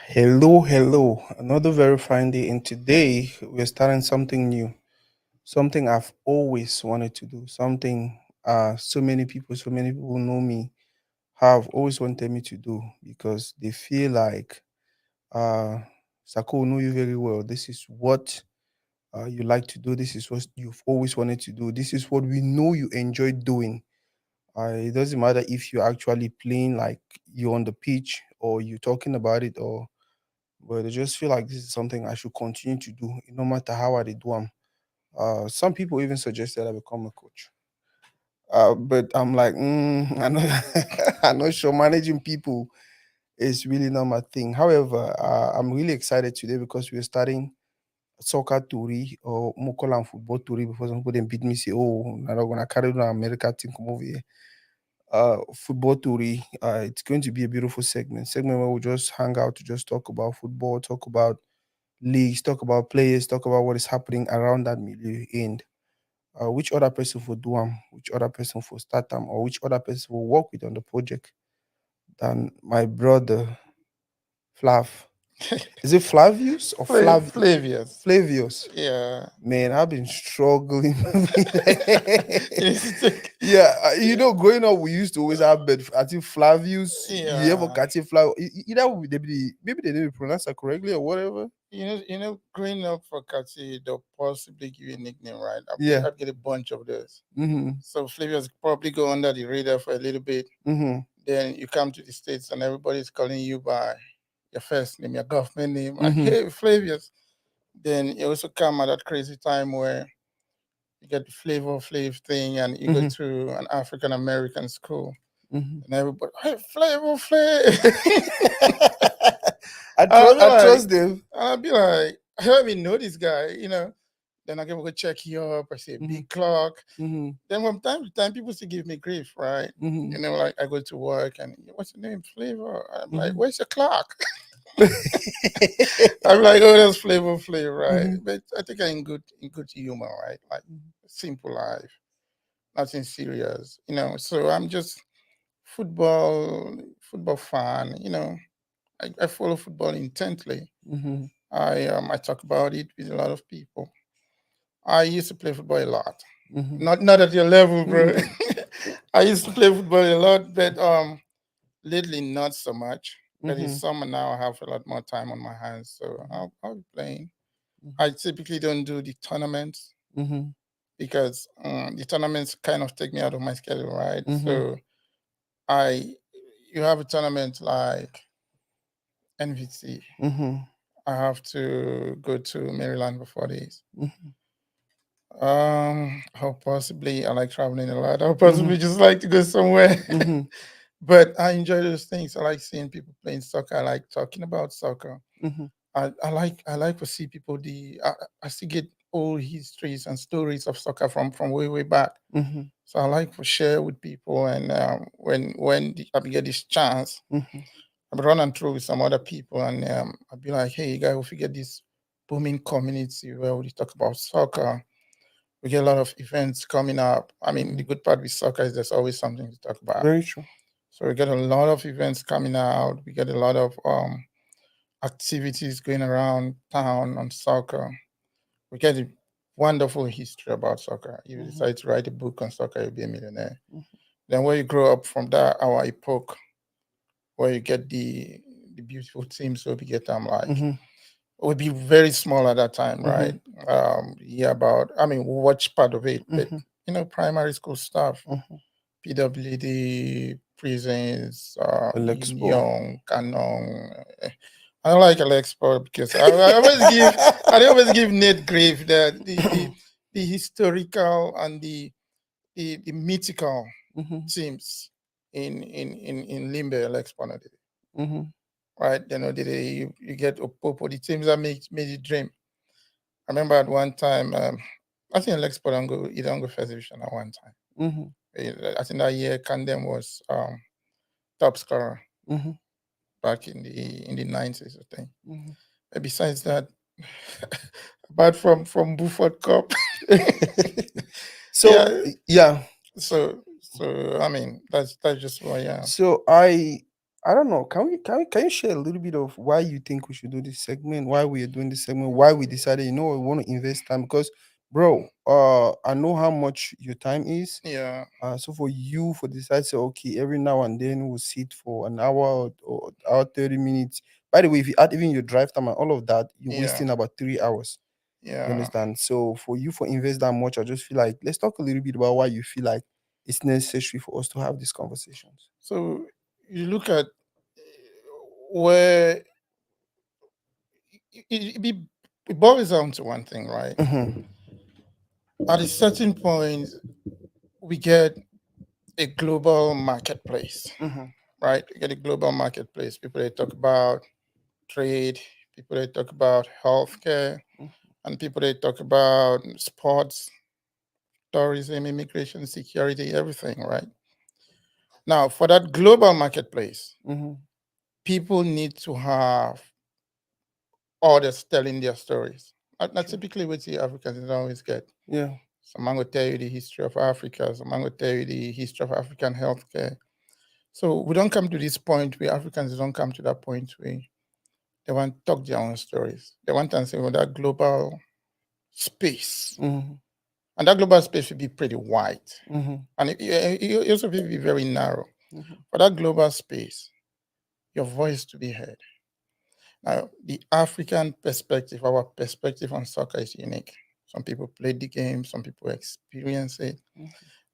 Hello, hello. Another very fine day, and today we're starting something new, something I've always wanted to do, something so many people know me have always wanted me to do because they feel like uh Sako know you very well. This is what you like to do. This is what you've always wanted to do. This is what we know you enjoy doing. It doesn't matter if you're actually playing like you're on the pitch or you're talking about it or but I just feel like this is something I should continue to do, no matter how I did do 'em. Some people even suggested I become a coach. But I'm like, I'm not, I'm not sure. Managing people is really not my thing. However, I'm really excited today because we're starting soccer Tori or Mokola and football Tori before some people then beat me say, oh, I'm not gonna carry on America team come over here. Football Tori. It's going to be a beautiful segment where we just hang out to just talk about football, talk about leagues, talk about players, talk about what is happening around that milieu, and which other person will do them, which other person will start them, or which other person will work with on the project than my brother Flav. Is it Flavius or Flavius. Flavius? Yeah. Man, I've been struggling. You need to take. Yeah, growing up, we used to always have, but I think Flavius, you ever Yeah. catch it, Flav? Either maybe they didn't pronounce it correctly or whatever. Growing up for Kati, they'll possibly give you a nickname, right? Yeah. I'd get a bunch of those. Mm-hmm. So Flavius probably go under the radar for a little bit. Mm-hmm. Then you come to the States and everybody's calling you by your first name, your government name. Like, Mm-hmm. hey, Flavius. Then you also come at that crazy time where you get the Flavor Flav thing and you go Mm-hmm. to an African American school Mm-hmm. and everybody, hey, Flavor Flav. I I'll trust. be I like, trust them. I don't even know this guy. Then I go check you up. I say, Mm-hmm. big clock. Mm-hmm. Then from time to time, people still give me grief, right? Mm-hmm. Like I go to work and what's your name? Flavor. I'm like, Mm-hmm. where's your clock? I'm like, oh, that's Flavor, right? Mm-hmm. But I think I'm in good humor, right? Like simple life, nothing serious, So I'm just football fan, I follow football intently. Mm-hmm. I talk about it with a lot of people. I used to play football a lot. Mm-hmm. Not at your level, bro. Mm-hmm. I used to play football a lot, but lately not so much. But it's Mm-hmm. summer now. I have a lot more time on my hands, so I'll be playing. Mm-hmm. I typically don't do the tournaments Mm-hmm. because the tournaments kind of take me out of my schedule, right? Mm-hmm. So I, you have a tournament like NVC. Mm-hmm. I have to go to Maryland for 4 days. Mm-hmm. How possibly I like traveling a lot. I'll Mm-hmm. possibly just like to go somewhere. Mm-hmm. But I enjoy those things. I like seeing people playing soccer. I like talking about soccer. Mm-hmm. I like to see people. I still get old histories and stories of soccer from way back. Mm-hmm. So I like to share with people. And I get this chance, Mm-hmm. I run and through with some other people, and I'd be like, "Hey, guys, if we get this booming community where we talk about soccer, we get a lot of events coming up. I mean, Mm-hmm. the good part with soccer is there's always something to talk about. Very true. So we get a lot of events coming out. We get a lot of activities going around town on soccer. We get a wonderful history about soccer. If you Mm-hmm. decide to write a book on soccer, you'll be a millionaire. Then where you grow up from that our epoch, where you get the beautiful teams where we get them like Mm-hmm. it would be very small at that time, Mm-hmm. right? Yeah, about I mean, we watch part of it, but Mm-hmm. primary school stuff, Mm-hmm. PWD, prisons, Expo. Union, Canon. I don't like Alexpo because I always give Nate Grave the historical and the mythical Mm-hmm. teams in Limbe Alexpo. Mm-hmm. Right? You get Opopo, the teams that made you dream. I remember at one time, I think Alexpo don't go first division at one time. Mm-hmm. I think that year Kandem was top scorer Mm-hmm. back in the 90s, I think. Mm-hmm. But besides that, apart from Buford Cup, So yeah. yeah, So I mean that's just who I am. so I I don't know. Can you share a little bit of why you think we should do this segment? Why we are doing this segment? Why we decided, we want to invest time? Because, bro, I know how much your time is. Yeah, So for you, for decide say, okay, every now and then we'll sit for an hour or hour 30 minutes. By the way, if you add even your drive time and all of that, you're yeah, wasting about 3 hours. You yeah. understand? So for you for invest that much, I just feel like let's talk a little bit about why you feel like it's necessary for us to have these conversations. So you look at where it boils down to one thing, right? Mm-hmm. At a certain point, we get a global marketplace, Mm-hmm. right? We get a global marketplace. People they talk about trade, people they talk about healthcare, and people they talk about sports, tourism, immigration, security, everything, right? Now, for that global marketplace, Mm-hmm. people need to have others telling their stories. Not True. typically what the Africans don't always get. Yeah. Someone will tell you the history of Africa, someone will tell you the history of African healthcare. So we don't come to this point where Africans don't come to that point where they want to talk their own stories. They want to say, well, that global space. Mm-hmm. And that global space should be pretty wide. Mm-hmm. And it also will be very narrow. Mm-hmm. For that global space, your voice to be heard. Now, the African perspective, our perspective on soccer is unique. Some people play the game, some people experience it.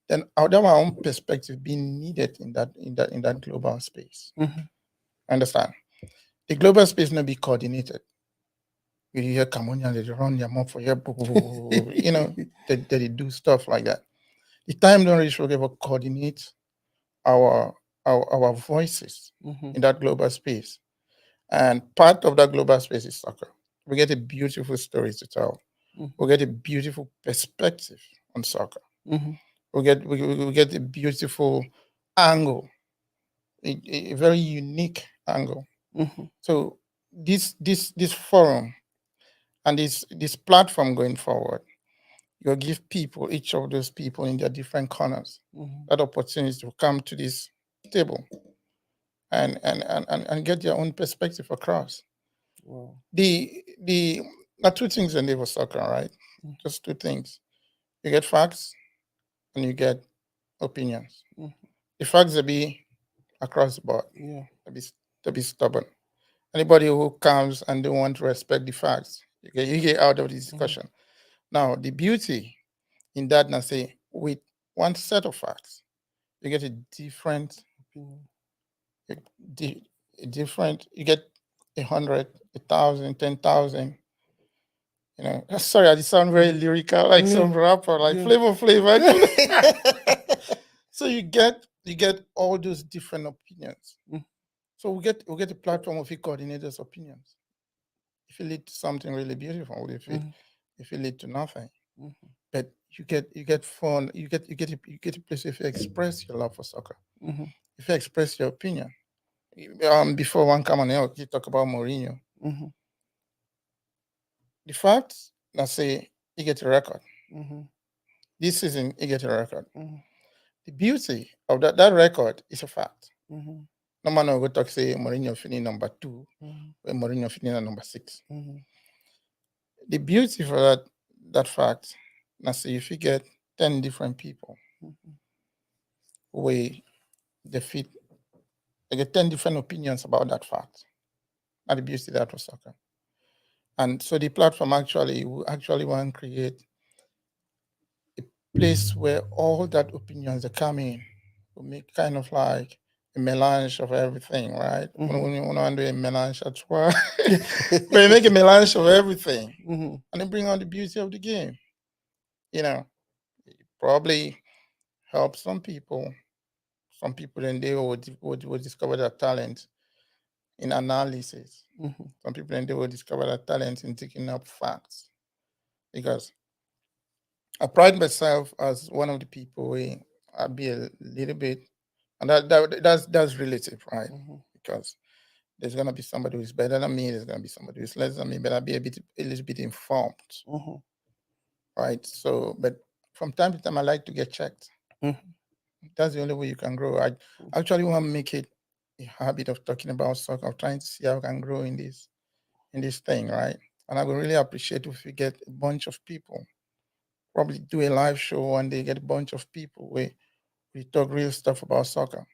Then our own perspective being needed in that global space. Mm-hmm. Understand? The global space not be coordinated. You hear Cameroonians, they run their mouth for here, they do stuff like that. The time don't reach for to coordinate our, our voices Mm-hmm. in that global space. And part of that global space is soccer. We get a beautiful story to tell. We get a beautiful perspective on soccer. Mm-hmm. We get a beautiful angle, a very unique angle. Mm-hmm. So this forum and this platform going forward, you'll give people, each of those people in their different corners, Mm-hmm. that opportunity to come to this table and get their own perspective across. Wow. The There are two things in naval soccer, right? Mm-hmm. Just two things. You get facts and you get opinions. Mm-hmm. The facts will be across the board. Yeah. To be stubborn. Anybody who comes and don't want to respect the facts, you get out of the Mm-hmm. discussion. Now, the beauty in that, now say, with one set of facts, you get a different, Opinion. a different, you get 100, 1,000, 10,000. Sorry, I just sound very Mm-hmm. lyrical, like Yeah. some rapper, like Yeah. Flavor actually. So you get all those different opinions. Mm-hmm. So we get a platform of coordinators' opinions. If it lead to something really beautiful, if it lead to nothing, Mm-hmm. but you get fun, you get a place if you express your love for soccer, Mm-hmm. if you express your opinion. Before one come on out, you talk about Mourinho. Mm-hmm. The fact, let's say he get a record Mm-hmm. this season, he get a record. Mm-hmm. The beauty of that record is a fact. Mm-hmm. No man will go talk say Mourinho finish number two, Mm-hmm. when Mourinho finish at number six. Mm-hmm. The beauty for that fact, now say if you get 10 different people Mm-hmm. we defeat, they get 10 different opinions about that fact. And the beauty that was soccer. And so the platform actually will actually want to create a place where all that opinions that come in will make kind of like a melange of everything, right? Mm-hmm. When you want to do a melange à trois, but you make a melange of everything Mm-hmm. and then bring out the beauty of the game. You know, probably help some people. Some people then they will discover their talent in analysis. Mm-hmm. Some people then they will discover their talent in taking up facts. Because I pride myself as one of the people where I be a little bit, and that's relative, right? Mm-hmm. Because there's gonna be somebody who's better than me. There's gonna be somebody who's less than me, but I'll be a little bit informed, Mm-hmm. right? So, but from time to time, I like to get checked. Mm-hmm. That's the only way you can grow. I actually want to make it a habit of talking about soccer, of trying to see how I can grow in this thing, right? And I would really appreciate if we get a bunch of people, probably do a live show one day, get a bunch of people where we talk real stuff about soccer.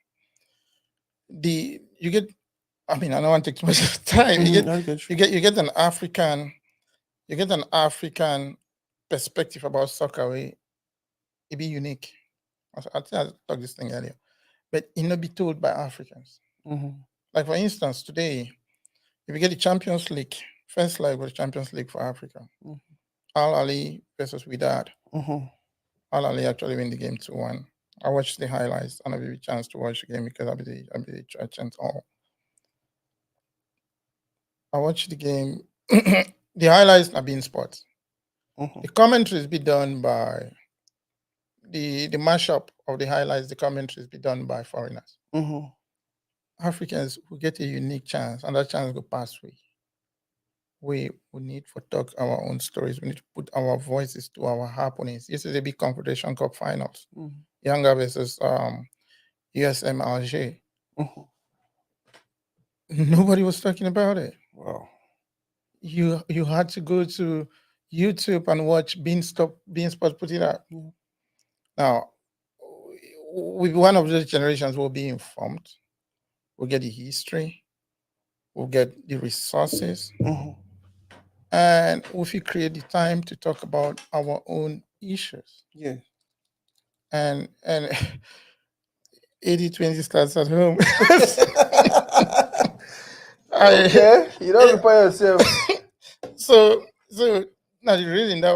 The you get, I mean, I don't want to take too much of time. I get you. You get an African, you get an African perspective about soccer where it be unique. I think I talked this thing earlier, but it not be told by Africans. Mm-hmm. Like for instance, today, if you get the Champions League, first leg was Champions League for Africa. Al Ali versus Wydad. Mm-hmm. Al Ali actually win the game 2-1. I watched the highlights and I have a chance to watch the game because I'll be the chance all. I watched the game. The highlights are being sports. Mm-hmm. The commentaries be done by the mashup of the highlights, the commentaries be done by foreigners. Mm-hmm. Africans will get a unique chance, and that chance go pass way. We need to talk our own stories. We need to put our voices to our happenings. This is a big Confederation Cup finals. Mm-hmm. Younger versus USM Alger. Mm-hmm. Nobody was talking about it. Wow. You had to go to YouTube and watch Beansport put it out. Yeah. Now, we one of those generations will be informed. We'll get the history. We'll get the resources, Mm-hmm. and if we create the time to talk about our own issues, Yeah. and 80-20 starts at home. I Okay. You don't prepare yourself. so now the reason that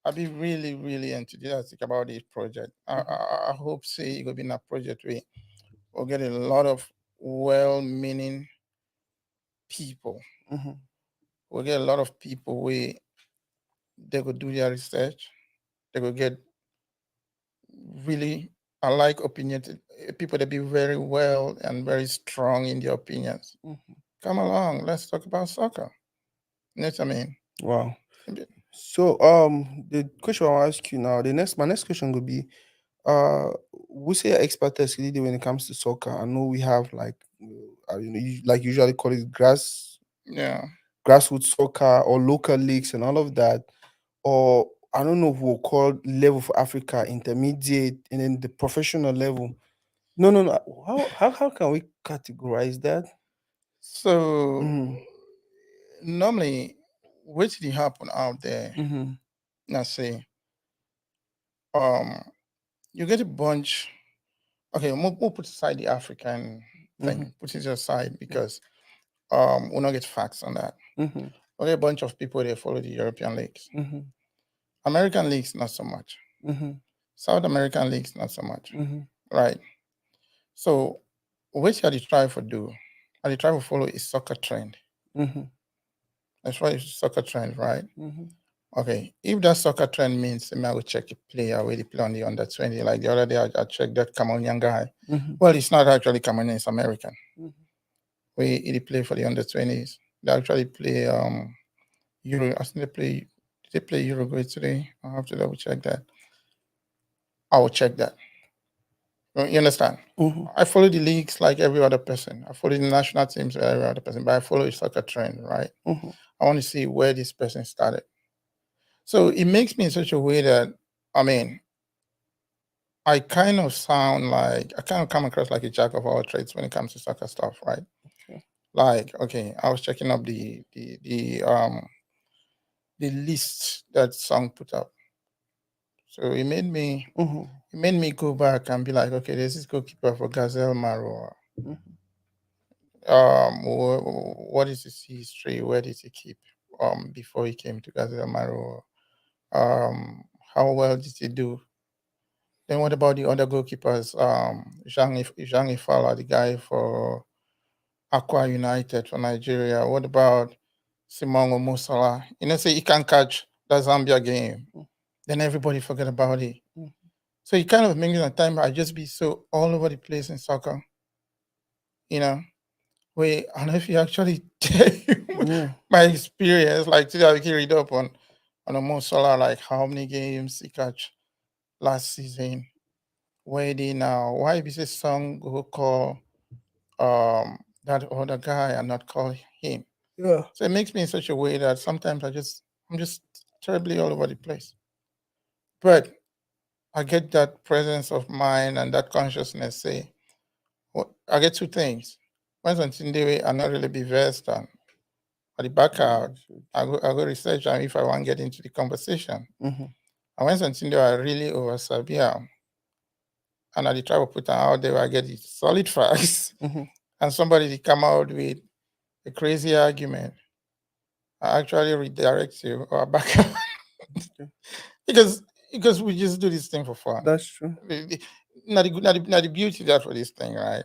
I'll be really really enthusiastic about this project. I hope say it will be in a project where we'll get a lot of well-meaning people. Mm-hmm. We'll get a lot of people where they could do their research. They could get really I like opinionated people that be very well and very strong in their opinions. Mm-hmm. Come along, let's talk about soccer. You know what I mean? Wow. So the question I'll ask you now, the next my next question would be we say expertise really when it comes to soccer. I know we have like you like usually call it Yeah. grassroots soccer or local leagues and all of that. Or I don't know if we'll call level for Africa intermediate and then the professional level. No, no, no. How can we categorize that? So Mm-hmm. normally, what did happen out there? Mm-hmm. Let's say, um, you get a bunch. Okay, we'll put aside the African Mm-hmm. thing. Put it aside because we'll not get facts on that. Mm-hmm. Okay, a bunch of people they follow the European leagues, Mm-hmm. American leagues not so much, Mm-hmm. South American leagues not so much, Mm-hmm. right? So, what are they try to do? Are they try to follow a soccer trend? Mm-hmm. That's why it's soccer trend, right? Mm-hmm. Okay, if that soccer trend means I will check a player where they play on the under 20. Like the other day, I checked that Cameroonian guy. Mm-hmm. Well, it's not actually Cameroonian, it's American. Mm-hmm. Where he play for the under 20s. They actually play Euro. I think they play. Did they play Uruguay today? I have to double check that. I will check that. You understand? Mm-hmm. I follow the leagues like every other person. I follow the national teams like every other person, but I follow the soccer trend, right? Mm-hmm. I want to see where this person started. So it makes me in such a way that I mean, I kind of sound like I kind of come across like a jack of all trades when it comes to soccer stuff, right? Okay. Like, okay, I was checking up the list that song put up. So Mm-hmm. it made me go back and be like, okay, there's this goalkeeper for Gazelle Maro. Mm-hmm. What is his history? Where did he keep before he came to Gazelle Maro? How well did he do? Then what about the other goalkeepers? Jean Ifala, the guy for Aqua United for Nigeria. What about Simon Omosala? You know, say he can catch the Zambia game. Then everybody forget about it. Mm-hmm. So it kind of makes a time I just be so all over the place in soccer. You know, where I don't know if you actually tell you Yeah. my experience, like today I read up on Omosala, like how many games he catch last season. Where they now? Why is this song who call that other guy and not call him. Yeah. So it makes me in such a way that sometimes I'm just terribly all over the place. But I get that presence of mind and that consciousness. Say, well, I get two things. Once on Sunday, I not really be versed on. At the back out, I go research and if I want to get into the conversation. Mm-hmm. And when something I really over Sabia and I dey try to put am out there, I get the solid facts. Mm-hmm. And somebody they come out with a crazy argument, I actually redirect you or back out Okay. because we just do this thing for fun. That's true. Not the beauty that for this thing, right?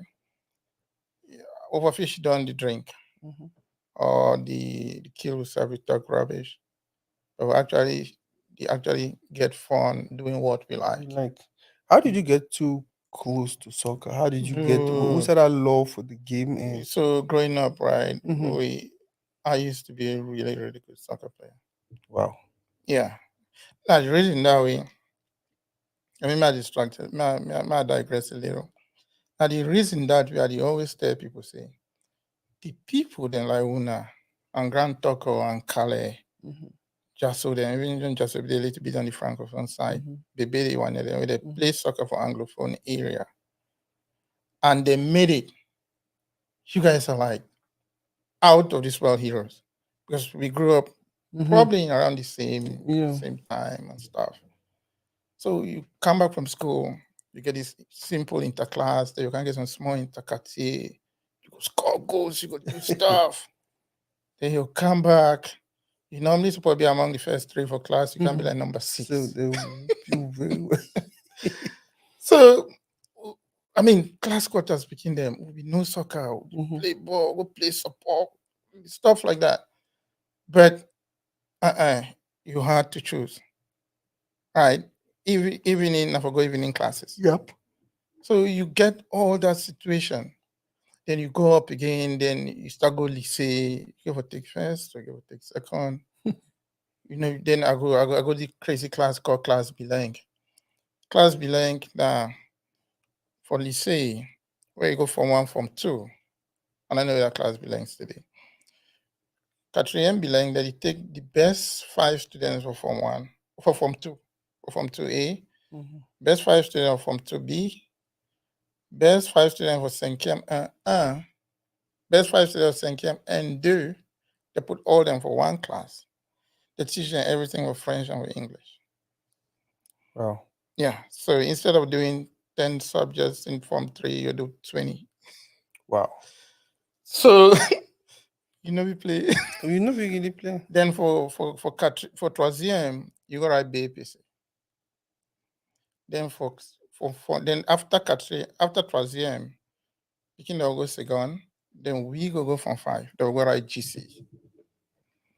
Overfish don't the drink Mm-hmm. or the kill will serve it talk rubbish. But actually they actually get fun doing what we like. Like, how did you get too close to soccer? How did you get? Who So, said that love for the game? And so growing up, right, mm-hmm. I used to be a really, really good soccer player. Wow. Yeah. Now the reason that way, I mean, my distracted, my digress a little. Now the reason that we are the always tell people say the people then like Una and Grand Toko and Kale, Mm-hmm. just so them even just a little bit on the francophone side, Mm-hmm. they barely one of them where they Mm-hmm. play soccer for anglophone area, and they made it. You guys are like out of this world heroes because we grew up Mm-hmm. probably around the same Yeah. same time and stuff. So you come back from school, you get this simple interclass, then you can get some small intercartier, you go score goals, you go do stuff. Then you come back. You normally supposed to be among the first three for class. You can be Mm-hmm. like number So six. they whoop you very well. So, I mean, class quarters between them will be no soccer, we'll Mm-hmm. play ball, go play support, stuff like that. But uh-uh, you had to choose, right? Evening, I forgot evening classes. Yep. So you get all that situation. Then you go up again, then you start go lycée, you go for take first, or you go for take second. You know, then I go the crazy class called class belong. Class belong now for lycée, where you go from one, from two. And I know that class belongs today. Quatrième belong that you take the best five students for form one, for form two, for form 2A, Mm-hmm. best five students for form 2B, best five students for cinquième 1, best five students for cinquième 1, 2. They put all them for one class. They teach them everything with French and with English. Wow. Yeah. So instead of doing 10 subjects in form 3, you do 20. Wow. So we play. You know we really play. Then for troisième, you go write BAPC. Then then after after troisième, you can go second. Then we go from 5. They'll go write GC.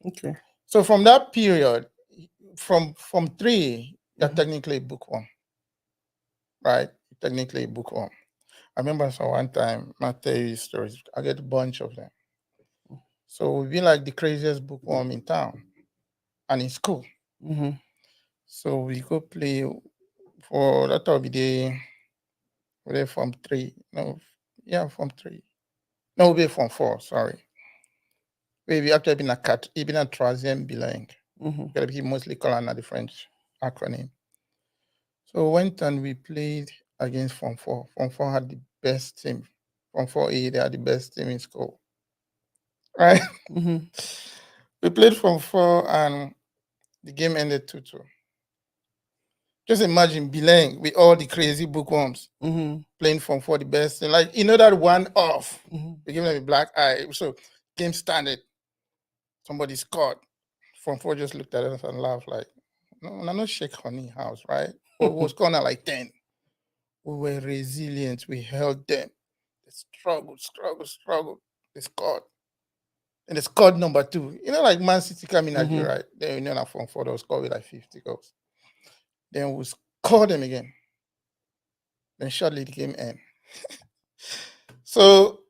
Okay. So from that period, from 3, you're Mm-hmm. technically bookworm, right? Technically bookworm. I remember so one time, I tell you stories. I get a bunch of them. So we be like the craziest bookworm in town and in school. Mm-hmm. So we go play for that will be the from 3. No, yeah, from 3. No, we from 4, sorry. We actually been a cat, even a troisième bilingue. Mm-hmm. Gotta be mostly calling the French acronym. So went and we played against Form 4. Form 4 had the best team. Form 4A, they had the best team in school. Right? Mm-hmm. We played Form 4 and the game ended 2-2. Just imagine Bilang with all the crazy bookworms Mm-hmm. playing Form 4 the best. And like, that one off. Mm-hmm. We give them a black eye. So game started. Somebody scored. Form 4 just looked at us and laughed like, no, not shake honey house, right? We was corner like 10. We were resilient. We held them. They struggled. They scored. And they scored number 2. Like Man City coming at you, Mm-hmm. right? Then that Form 4 they'll score with like 50 goals. Then we score them again. Then shortly the game end. So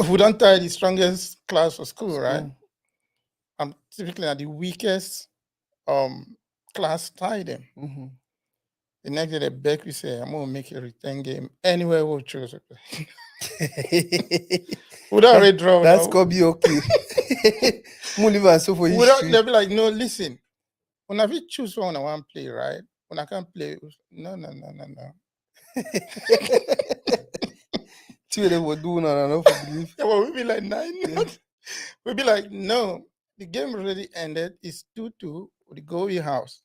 we don't tie the strongest class for school, right? School. I'm typically at the weakest class tie them. Mm-hmm. The next day, they beg we say, I'm going to make a return game anywhere we'll choose. Would that already draw that's now. could be okay. Muliva and so for Without, history. they'll be like, no, listen, when I will choose one I want to play, right? When I can't play, no, no, no, no, no. Two of them were doing and I don't for believe. Yeah, well, we'll be like, nine. Yeah. We'll be like, no, the game already ended. It's 2-2. We go your house.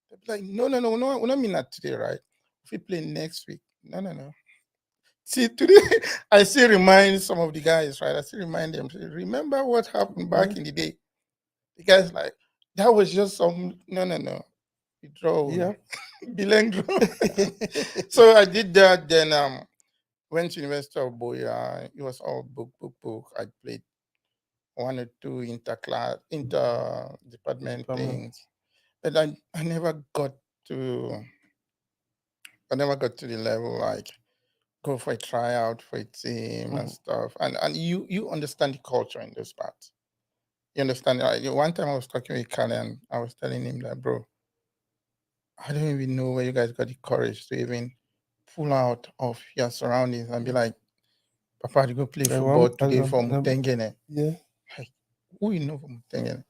They'll be like, no, no, no, no, we don't mean that today, right? If we play next week, no, no, no. See, today, I still remind some of the guys, right? I still remind them, say, remember what happened Yeah. back in the day? The guys like, that was just some, no, no, no. We draw, Yeah. Bilang draw. So I did that, then went to University of Boya. It was all book. I played one or two inter department Department. things. But I never got to the level like go for a tryout for a team and Mhm. stuff. And you understand the culture in those parts. You understand? One time I was talking with Kale and I was telling him that, bro, I don't even know where you guys got the courage to even pull out of your surroundings and be like, Papa, to go play Like one football today person for and Mutengene. yeah. Like, who you know for Mutengene?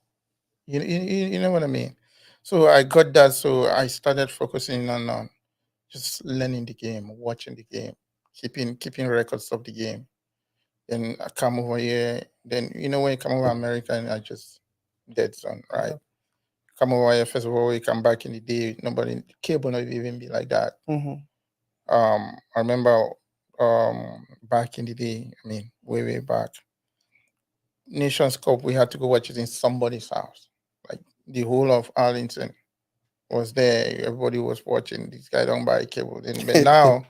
You know what I mean? So I got that. So I started focusing on just learning the game, watching the game, keeping records of the game. Then I come over here. Then when you come over America, and I just dead zone, right? Yeah. Come over here first of all. We come back in the day. Nobody cable not even be like that. Mm-hmm. I remember back in the day. I mean, way back. Nations Cup, we had to go watch it in somebody's house. Like the whole of Arlington was there. Everybody was watching. This guy don't buy cable. But now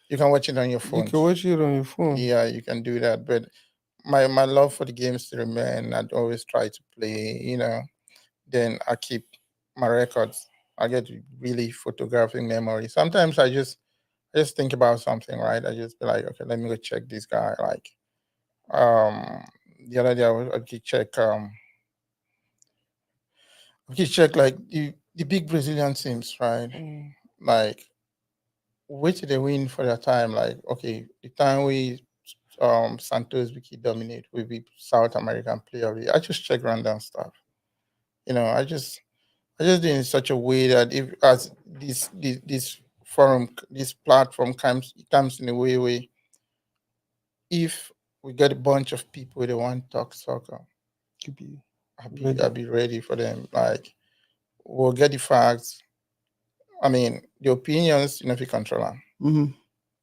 you can watch it on your You can phones. watch it on your phone. Yeah, you can do that. But my love for the game still remain. I'd always try to play. Then I keep my records. I get really photographic memory. Sometimes I just think about something, right? I just be like, okay, let me go check this guy. Like um the other day I could check like the big Brazilian teams, right? Mm. Like which they win for their time. Like okay, the time we Santos Wiki dominate, we be South American player. I just check random stuff. I just do it in such a way that if as this forum, this platform comes in a way if we get a bunch of people they want to talk soccer, Could be I'll be ready. I'll be ready for them. Like we'll get the facts. I mean, the opinions, if you control them, Mm-hmm.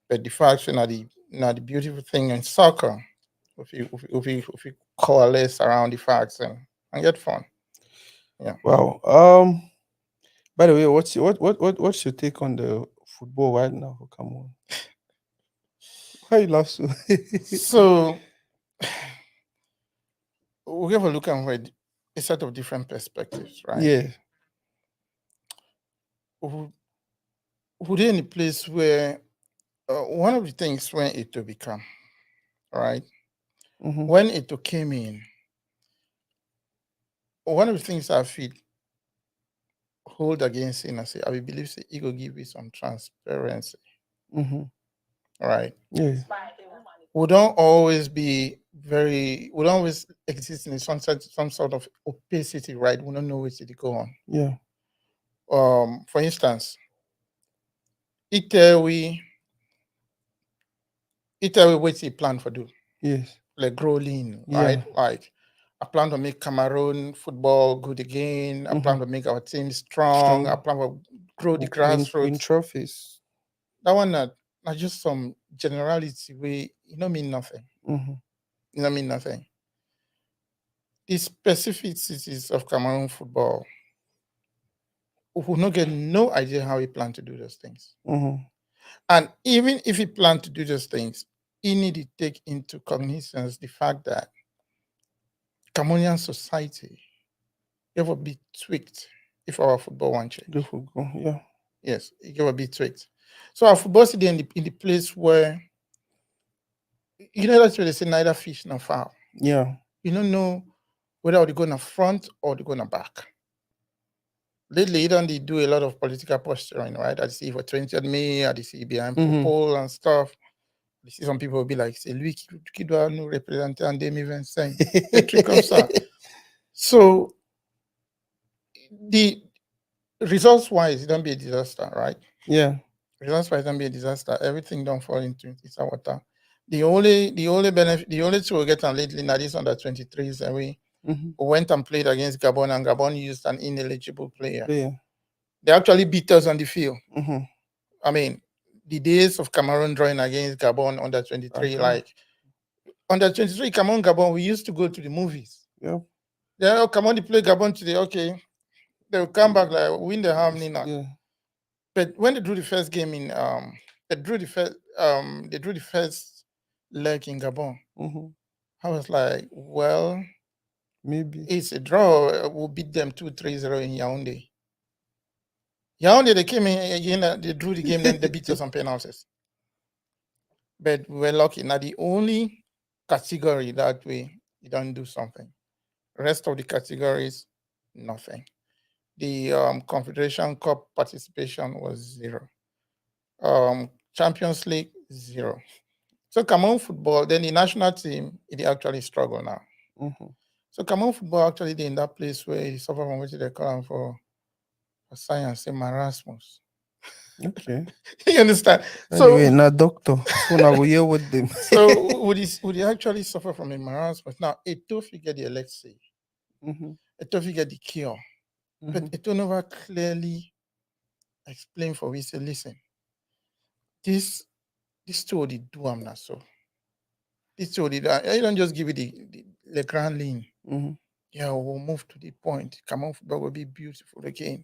but the facts are not the beautiful thing in soccer. If you coalesce around the facts and get fun, yeah. Wow. By the way, what's your take on the football right now? Come on. Why you laugh so? So we have a look at a set of different perspectives, right? Yeah. Who Would in a place where one of the things when it to become, right? Mm-hmm. When it came in, one of the things I feel hold against it, and I say, I will believe say, it will give you some transparency, Mm-hmm. right? Yeah. We don't always exist in some sort of opacity, right? We don't know what's to go on. Yeah. For instance, Italy, Italy, what's he plan for do? Yes. Like grow lean, Yeah. right? Like I plan to make Cameroon football good again. I Mm-hmm. plan to make our team strong. I Strong. plan to grow the Win grassroots. trophies. That one not just some generality way, mean nothing. Mm-hmm. Mean nothing. The specificities of Cameroon football, we will not get no idea how he plan to do those things. Mm-hmm. And even if he plan to do those things, he need to take into cognizance the fact that Cameroonian society ever be tweaked if our football won't Good change. football. Yeah. Yes, it ever be tweaked. So our football city in the place where that's where they say neither fish nor fowl. Yeah. You don't know whether they're going to front or they're going to back. lately, he don't dey do a lot of political posturing, right? I see for 20th May, I see behind Mm-hmm. poll and stuff. I see some people will be like, "C'est lui qui doit nous représenter en 2025." Des trucs comme ça. So the results wise, it don't be a disaster, right? Yeah. Results wise, don't be a disaster. Everything don't fall into it's water. The only benefit, the only two we get on lately now this under 23s, and we Mm-hmm. went and played against Gabon, and Gabon used an ineligible player. Yeah. They actually beat us on the field. Mm-hmm. I mean, the days of Cameroon drawing against Gabon under 23, Gone. like under 23, Cameroon, Gabon, we used to go to the movies. Yeah. Yeah, oh, come on, they play Gabon today. Okay, they'll come back like win the harmony now. Yeah. But when they drew the first game in they drew the first leg in Gabon. Mm-hmm. I was like, well, Maybe. it's a draw. We'll beat them 2-3-0 in Yaoundé. Yaoundé, they came in again, they drew the game, then they beat us on penalties. But we were lucky. Now the only category that way you don't do something. Rest of the categories, nothing. The Confederation Cup participation was zero. Champions League, zero. So Cameroon football, then the national team, it actually struggle now. Mm-hmm. So Cameroon football actually they in that place where he suffer from what they call them for science, say marasmus. Okay. You understand? Anyway, So now doctor. So now we hear what them. so would he actually suffer from a marasmus? Now Eto figure the elixir, Mm-hmm. Eto figure the cure, but Mm-hmm. Eto never clearly explain for we say, listen, this this two they do am na so. This two they do, I don't just give you the grand lean. Mm-hmm. Yeah, we'll move to the point. Come on, football will be beautiful again.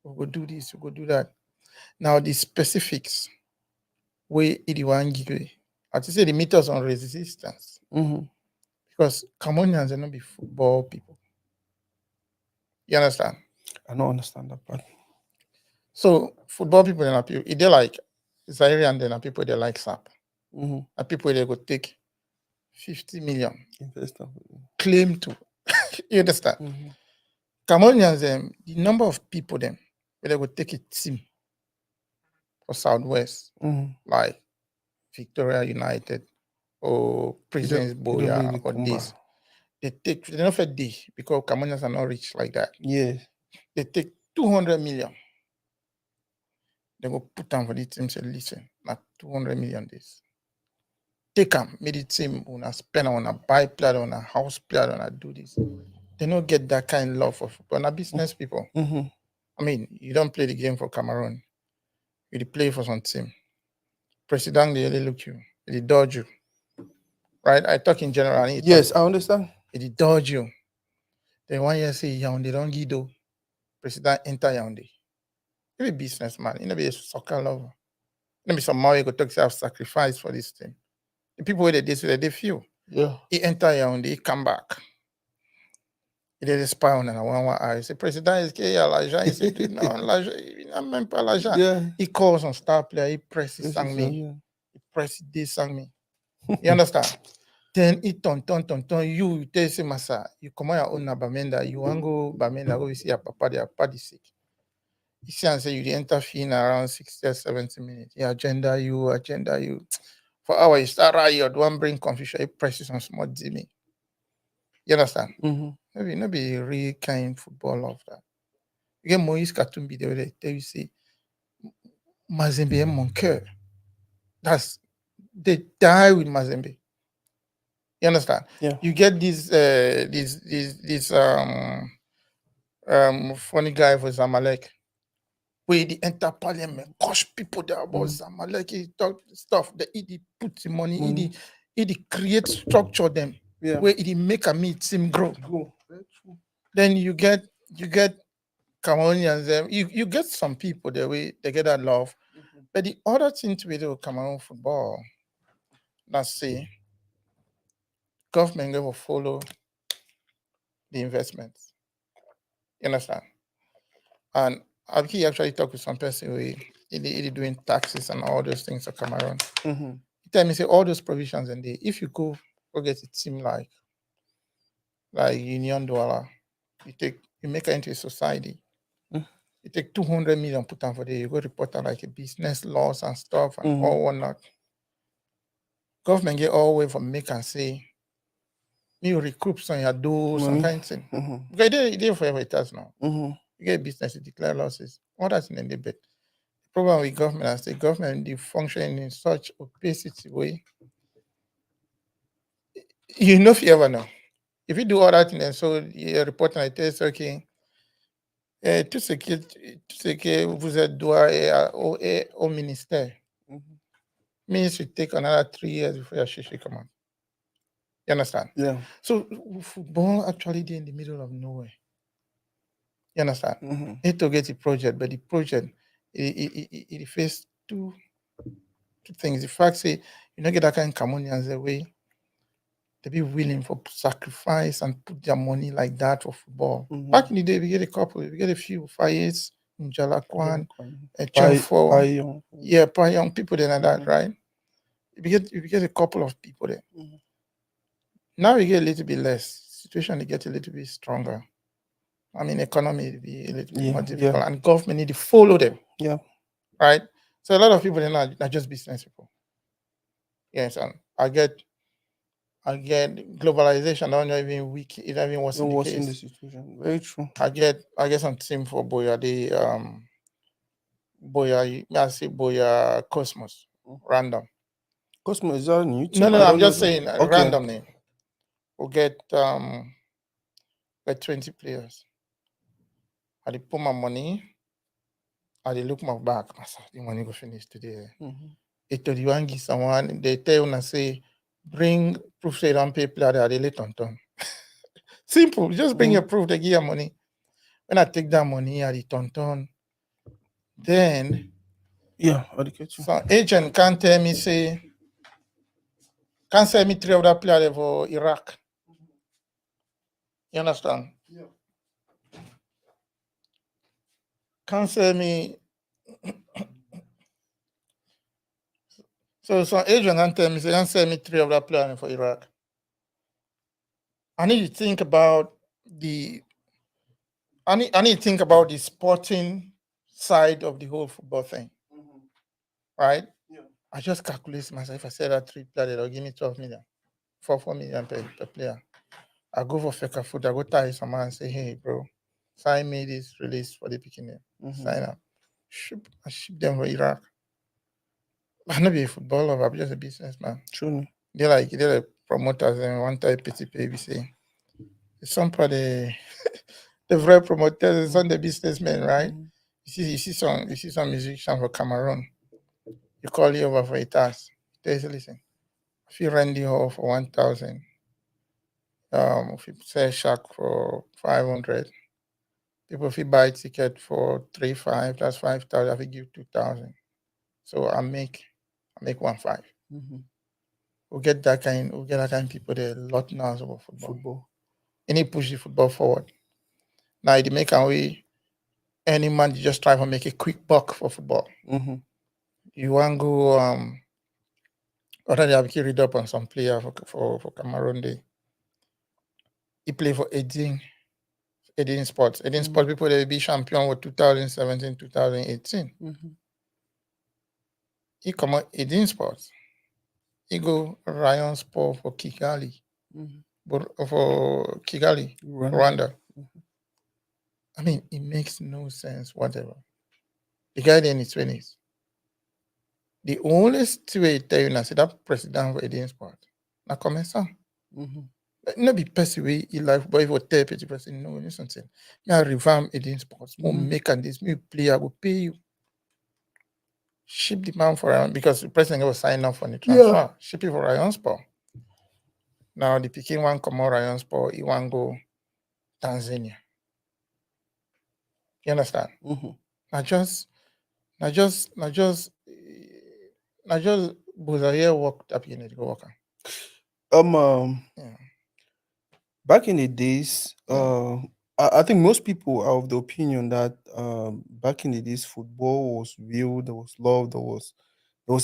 We'll go do this, we'll go do that. Now the specifics where it want give you. I to say the meters on resistance. Mm-hmm. Because Cameroonians are not be football people. You understand? I don't understand that part. So football people are people, they like Zaire and then are people they like SAP. Mm-hmm. And people they go take 50 million Investor. claim to. You understand? Mm-hmm. Cameroonians, the number of people them where they go take a team for Southwest, Mm-hmm. like Victoria United or Prisons You don't Boya really or come back. this. They don't fit day because Cameroonians are not rich like that. Yes. They take 200 million. They go put down for the team. Say, listen, not 200 million this. Take them, make the team on a spend on a buy player on a house player on a do this. They don't get that kind of love for football. Now business people. Mm-hmm. I mean, you don't play the game for Cameroon. You play for some team. President they really look you. They dodge you. Right? I talk in general. And Yes, I understand. They dodge you. Then 1 year say Yaoundé don't Guido. President enter Yaoundé. You be businessman. You know be a soccer lover. You know be some more you go talk self sacrifice for this thing. The people where they did so they feel. Yeah. He enter Yaoundé, he come back. He did spy on and one eye. Say president is gay l'agent. He said no l'agent. Il n'a même pas l'agent. Yeah. He calls on star player. He presses This sang is, me. yeah. He presses this sang me. You understand? Then he turn. You tell say massa. You come on your own na Bamenda. You want go Bamenda go see your papa. Their papa sick. You see and say you dey enter in around 60 or 70 minutes. He agenda you. For hours, you start riot, one bring confusion, he presses on small Jimmy. You understand? Mm-hmm. Maybe not be a real kind football of that. You get Moïse Katumbi, they tell you say Mazembe est mon cœur. That's they die with Mazembe. You understand? Yeah. You get this funny guy for Zamalek. Where the enter parliament, gosh, people there about Zamalek, he talk stuff, he put the money, he create structure them, Yeah. where he make a meet team grow. Go. Very true. Then you get Cameroonians, you get some people there way they get that love. Mm-hmm. But the other thing to do with Cameroon football, let's say government will follow the investments. You understand? And I've actually talked with some person who he doing taxes and all those things for Cameroon. Mm-hmm. He tell me say all those provisions and if you go get a team like Union Douala, you make it into a society. Mm. You take 200 million, put on for there, you go report on like a business loss and stuff and Mm-hmm. all whatnot. Government get all the way from make and say, you recoup some your do some Money. kind of thing. Mm-hmm. Because they forever it has now. Mm-hmm. You get business, you declare losses. All that's in the debate. The problem with government as the government they function in such opacity way, you know if you ever know. If you do all that and so you report and it says okay, tout ce que vous êtes doit au ministère. Mm-hmm. Means it take another 3 years before your shishi come out. You understand? Yeah. So football actually there in the middle of nowhere. You understand? Mm-hmm. Need to get a project, but the project it face two things. The fact say you don't get that kind of Cameroonians the way they be willing for sacrifice and put their money like that for football. Mm-hmm. Back in the day, we get a couple, we get a few Fayez, Jalakwan, By Chenfo, young. yeah, probably young people then like that, Mm-hmm. right? We get a couple of people there. Mm-hmm. Now we get a little bit less. Situation they get a little bit stronger. I mean, economy will be a little bit more Yeah. Yeah. difficult, and government need to follow them, Yeah. right? So a lot of people they're not just business people. Yes, and I get globalization. I don't know even weak. It even was in It the was in the case. situation. Very true. I get some team for Boya. The Boya. I say Boya Cosmos. Mm. Random. Cosmo, is that a new No, team? no, I no. I'm don't know just that. saying a Okay. random name. We'll get 20 players. I dey put my money. I dey look my back. I say, the money go finish today. Mm-hmm. It to the one give someone. They tell you and say, bring proof say don't pay player. They late on turn. Simple. Just bring your Mm-hmm. proof. They give you money. When I take that money, I return turn. Then Yeah, I get you. some agent can tell me say can sell me 3 other players for Iraq. You understand? Yeah. Can sell me so some agent can tell me say can sell me 3 other players for Iraq. I need to think about the I need to think about the sporting side of the whole football thing, Mm-hmm. right? Yeah. I just calculate myself. If I sell that 3 players, they'll give me 12 million, 4 million per player. I go for Feka Food, I go tie someone and say, hey, bro, sign me this release for the beginning. Mm-hmm. Sign up. I ship them for Iraq. I'm not be a footballer, I'm just a businessman. Truly. They're like promoters and one type PTP, we say. Somebody, the very promoters, some the businessmen, right? Mm-hmm. You see some musician for Cameroon. You call you over for a task. They say, listen, if you rent the hall for 1,000, if you sell shack for 500, people if you buy ticket for 3,500, that's 5,000. I will give 2,000. So I make 1,500. Mm-hmm. We'll get that kind of people there, a lot now about football. Football. And he push the football forward. Now they make our way any man just try to make a quick buck for football. Mm-hmm. You want go already have read up on some player for Cameroon Day. He play for 18 sports. 18 Mm-hmm. sports people they be champion with 2017, 2018. Mm-hmm. He come out 18 sports. He go Ryan Sport for Kigali. Mm-hmm. For Kigali, Rwanda. Rwanda. I mean, it makes no sense whatever. The guy in his 20s. The only way tell you now say that president for 18 sport. Now comment ça. Mm-hmm. Not be person way in life, but if you tell the person, no, you something. Me I revamp 18 sports. More Mm-hmm. make and this, me play, I go pay you. Ship the man for Ryan because the president will sign off on the transfer. Yeah. Ship it for Ryan Sport. Now the Peking one come out Ryan Sport, he want go Tanzania. You understand? Mm-hmm. Now just now just now just now just Bozaye work up you need to go work. Yeah. Back in the days, Yeah. I think most people are of the opinion that back in the days, football was real. There was love. There was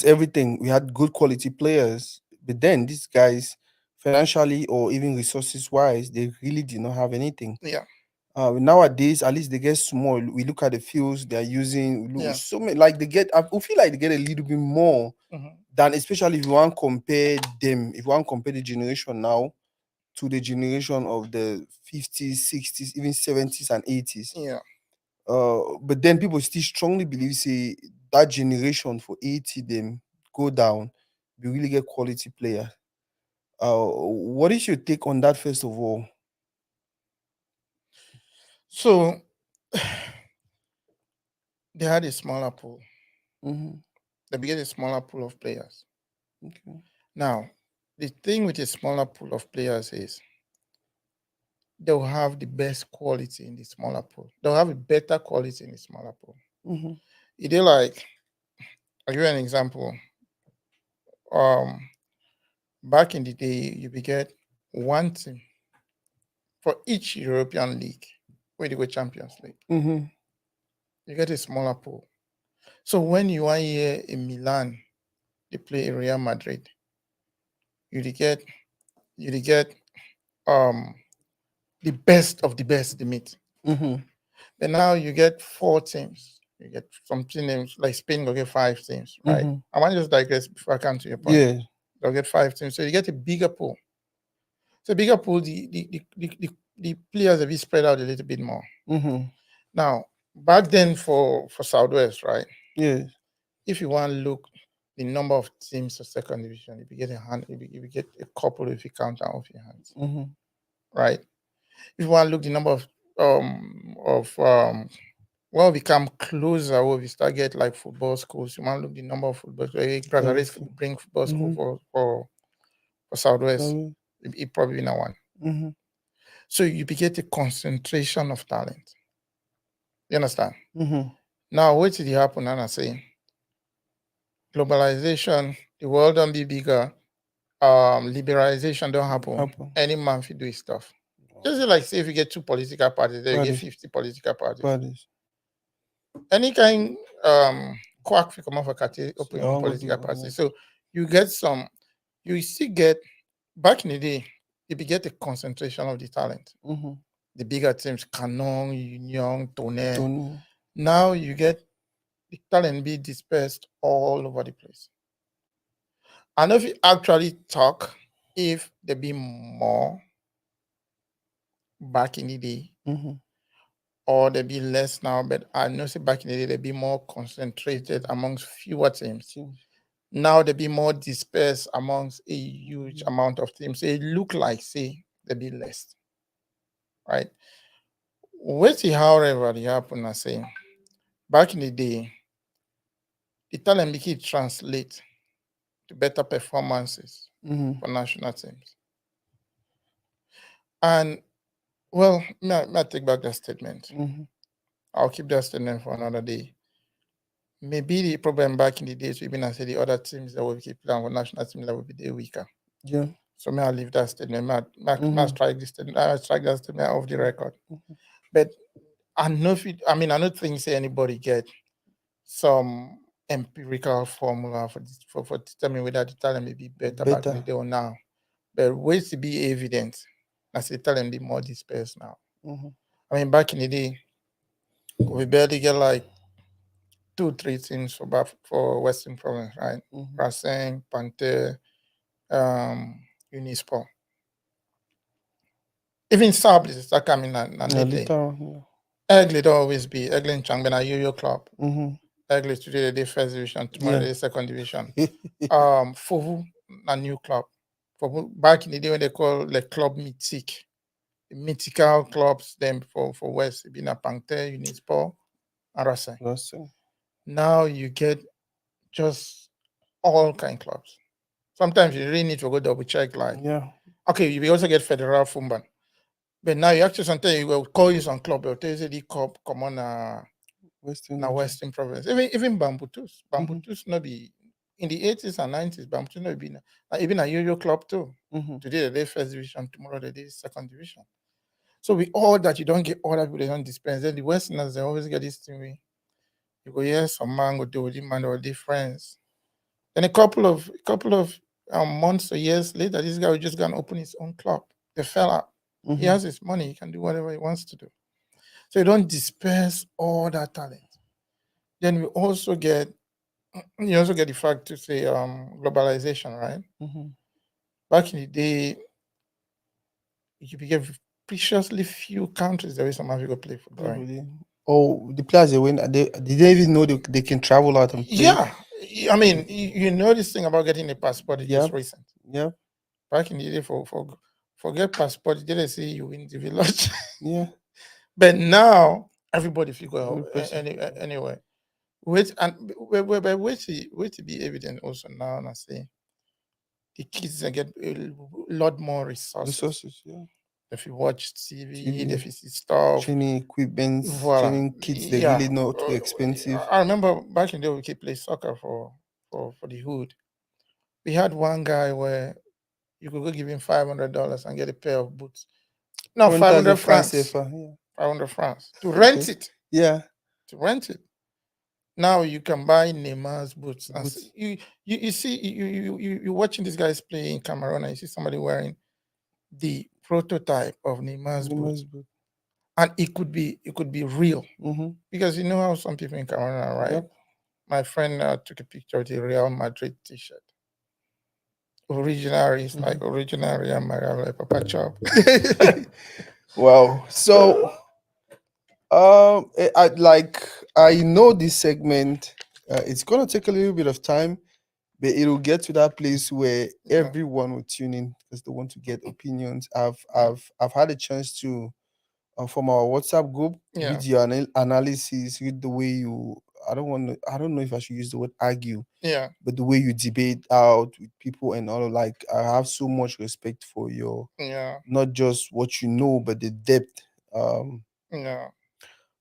everything. We had good quality players, but then these guys, financially or even resources wise, they really did not have anything. Yeah. Nowadays, at least they get small. We look at the fields they are using. We look Yeah. so many, like they get. I feel like they get a little bit more Mhm. than, especially if you want to compare them. If you want to compare the generation now to the generation of the 50s, 60s, even 70s and 80s. Yeah. But then people still strongly believe say that generation for 80 them go down, we really get quality player. What is your take on that first of all? So they had a smaller pool. Mm-hmm. They get a smaller pool of players. Okay. Now, the thing with a smaller pool of players is they'll have the best quality in the smaller pool. They'll have a better quality in the smaller pool. Mm-hmm. It is like, I'll give you an example. Um, Back in the day, you would get one team for each European league where they go Champions League. Mm-hmm. You get a smaller pool. So when you are here in Milan, they play in Real Madrid, you dey get you dey get um the best of the best they meet. Mm-hmm. But now you get four teams. You get some teams like Spain will get five teams, right? Mm-hmm. I want to just digress before I come to your point. Yeah. They'll get five teams. So you get a bigger pool. So bigger pool, the players will be spread out a little bit more. Mm-hmm. Now, back then for Southwest, right? Yeah. If you want to look the number of teams for second division, if you get a hand, if you get a couple, if you count out of your hands, Mm-hmm. right? If you want to look the number of when we come closer, when we start get like football schools, you want to look the number of football schools. Brother Everything. bring football school Mm-hmm. for Southwest. So, It probably not one. mm-hmm. So you get a concentration of talent. You understand? Mm-hmm. Now, what did happen? And I say globalization, the world don't be bigger. Liberalization don't happen. Happen. Any man fit do his stuff. Just like say if you get two political parties, then you get Bodies. 50 political parties. Bodies. Any kind quack fit come off a So open I your own want to be political on party. it. So you get some, you still get back in the day, you be get the concentration of the talent. Mm-hmm. The bigger teams, Canon, Union, Tonnerre. Tony. Now you get the talent be dispersed all over the place. And if you actually talk, if there be more back in the day, Mm-hmm. or there be less now, but I know say back in the day there be more concentrated amongst fewer teams. Teams. Now there be more dispersed amongst a huge Mm-hmm. amount of teams. So it look like say there be less, right? Wait see however it happen I say back in the day, the talent make it translate to better performances Mm-hmm. for national teams. And well, may I take back that statement. Mm-hmm. I'll keep that statement for another day. Maybe the problem back in the days we've been, I say the other teams that will keep playing with national team that will be there weaker. Yeah. So may I leave that statement, may I Mm-hmm. strike this statement, I strike that statement off the record. Mm-hmm. But I know if it, I mean I don't think say anybody get some empirical formula for this, for determining whether the talent may be better back in the Better. day or now. But ways to be evident, I say talent be more dispersed now. Mm-hmm. I mean back in the day, we barely get like two, three teams for Western Province, right? Mm-hmm. Racing, Panther, um, Unisport. Even Sabres start coming and Yeah, they day. later on. Yeah. Egley don't always be Egley and Changbin a yo-yo club. Mm-hmm. Egley today they first division, tomorrow Yeah. they second division. Fovu a new club. Fovu back in the day when they call the club mythique. The mythical clubs them for West, it been a Panther, Unisport, and Racing. Racing. Now you get just all kind of clubs. Sometimes you really need to go double check. Like, Yeah. okay, you will also get federal Fumban, but now you actually sometimes you will call you some club. They'll tell you say the club come on Western na region. Western Province. Even Bambutus, Mm-hmm. Bambutus no be in the 80s and 90s. Bambutus no be even a yo-yo club too. Mm-hmm. Today they first division, tomorrow they second division. So with all that, you don't get other people they don't dispense. Then the Westerners they always get this thing where you go yes, some man go do with man or their friends. Then a couple of months or years later, this guy will just go and open his own club. The fella, he Mm-hmm. has his money, he can do whatever he wants to do. So you don't disperse all that talent. Then you also get the fact to say globalization, right? Mm-hmm. Back in the day, you became preciously few countries the way some Africa play football. Right? Really. Oh, the players they win, they didn't even know they can travel out and play. Yeah, I mean, you know this thing about getting a passport is just Yep. recent. Yep. Back in the day, forget passport, they didn't say you win the village. Yeah. But now everybody figure Every out person. anyway. Wait and but wait to be evident also now. And I say the kids get a lot more resources. Resources. Yeah. If you watch TV, TV, if you see stuff, training equipments, voila. training kits. They're Yeah, really not too expensive. I remember back in the day we could play soccer for the hood. We had one guy where you could go give him $500 and get a pair of boots. No, 1,000 500 francs francs. CFA. Yeah. 500 francs to rent Okay. it. Yeah. To rent it. Now you can buy Neymar's boots. And Boots. you see you're watching these guys play in Cameroon and you see somebody wearing the prototype of Neymar's boots. Numerous boots. And it could be real. Mm-hmm. Because you know how some people in Cameroon are, right? Yep. My friend took a picture of the Real Madrid t-shirt. Originary is like Mm-hmm. original Real Madrid like Papa Chop. Wow. So, I know this segment. It's gonna take a little bit of time, but it'll get to that place where Yeah. everyone will tune in because they want to get opinions. I've had a chance to from our WhatsApp group Yeah. read your analysis, read the way you. I don't know if I should use the word argue, Yeah. but the way you debate out with people and all. Like I have so much respect for your Yeah. not just what you know, but the depth. Um, Yeah.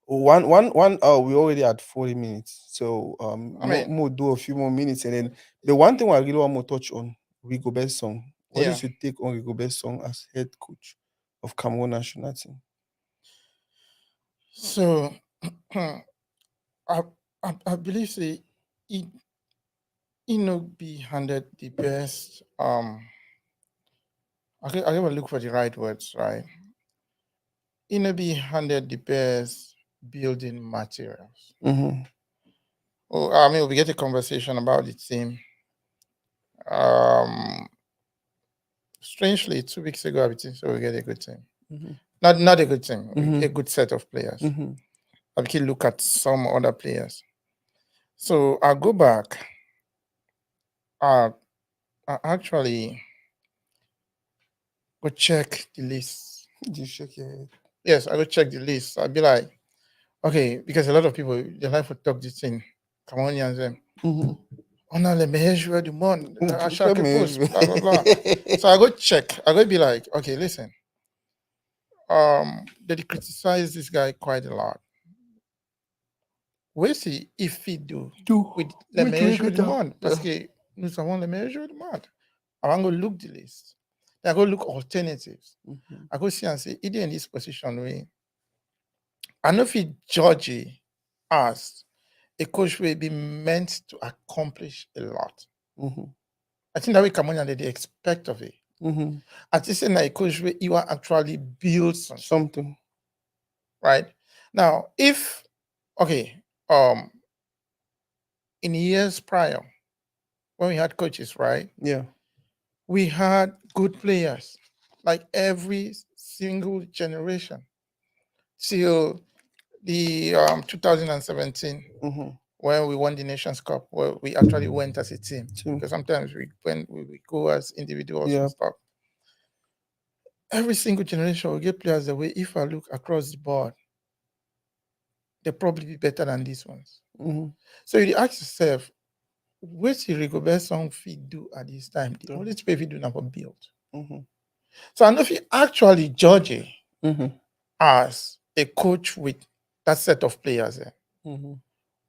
one we already had 40 minutes, so I mean, more do a few more minutes, and then the one thing I really want to touch on Rigobert's song. What yeah. is your take on Rigobert's song as head coach of Cameroon national team? So I I believe say it be handed the best I gotta look for the right words, right? Be handed the best building materials. Mm-hmm. Oh, I mean we get a conversation about the team. Um Strangely 2 weeks ago I think so we get a good team. Mm-hmm. Not a good team, a Mm-hmm. good set of players. Mm-hmm. I can look at some other players. So I'll go back. I actually go check the list. Just shake your head. Yes, I go check the list. I'll be like, okay, because a lot of people they like to talk this thing. Cameroonians them. Mm-hmm. On a le meilleur joueur du monde. À Come chaque poste, blah blah blah. here. So I go check. I go be like, okay, listen. They criticize this guy quite a lot. We'll see if he do Do with le with meilleur joueur du Rigoberta. monde. Parce Yeah. que nous avons le meilleur joueur du monde. I go look the list. Then I go look alternatives. Mm-hmm. I go see and say, either in this position way, I know if he judge as a coach will be meant to accomplish a lot. Mm-hmm. I think that way Cameroon they expect of it. Mm-hmm. I think saying that a coach will you are actually build something, Something. right? Now, if okay, in years prior, when we had coaches, right, Yeah. we had good players like every single generation till the 2017 Mm-hmm. when we won the Nations Cup, where we actually went as a team. Team. Because sometimes we go as individuals Yeah. and stuff. Every single generation will get players the way. If I look across the board, they'll probably be better than these ones. Mm-hmm. So you ask yourself, what's the Rigobert song feed do at this time? The only space we do now for build. Mm-hmm. So I know if you actually judge it Mm-hmm. as a coach with that set of players, Mm-hmm.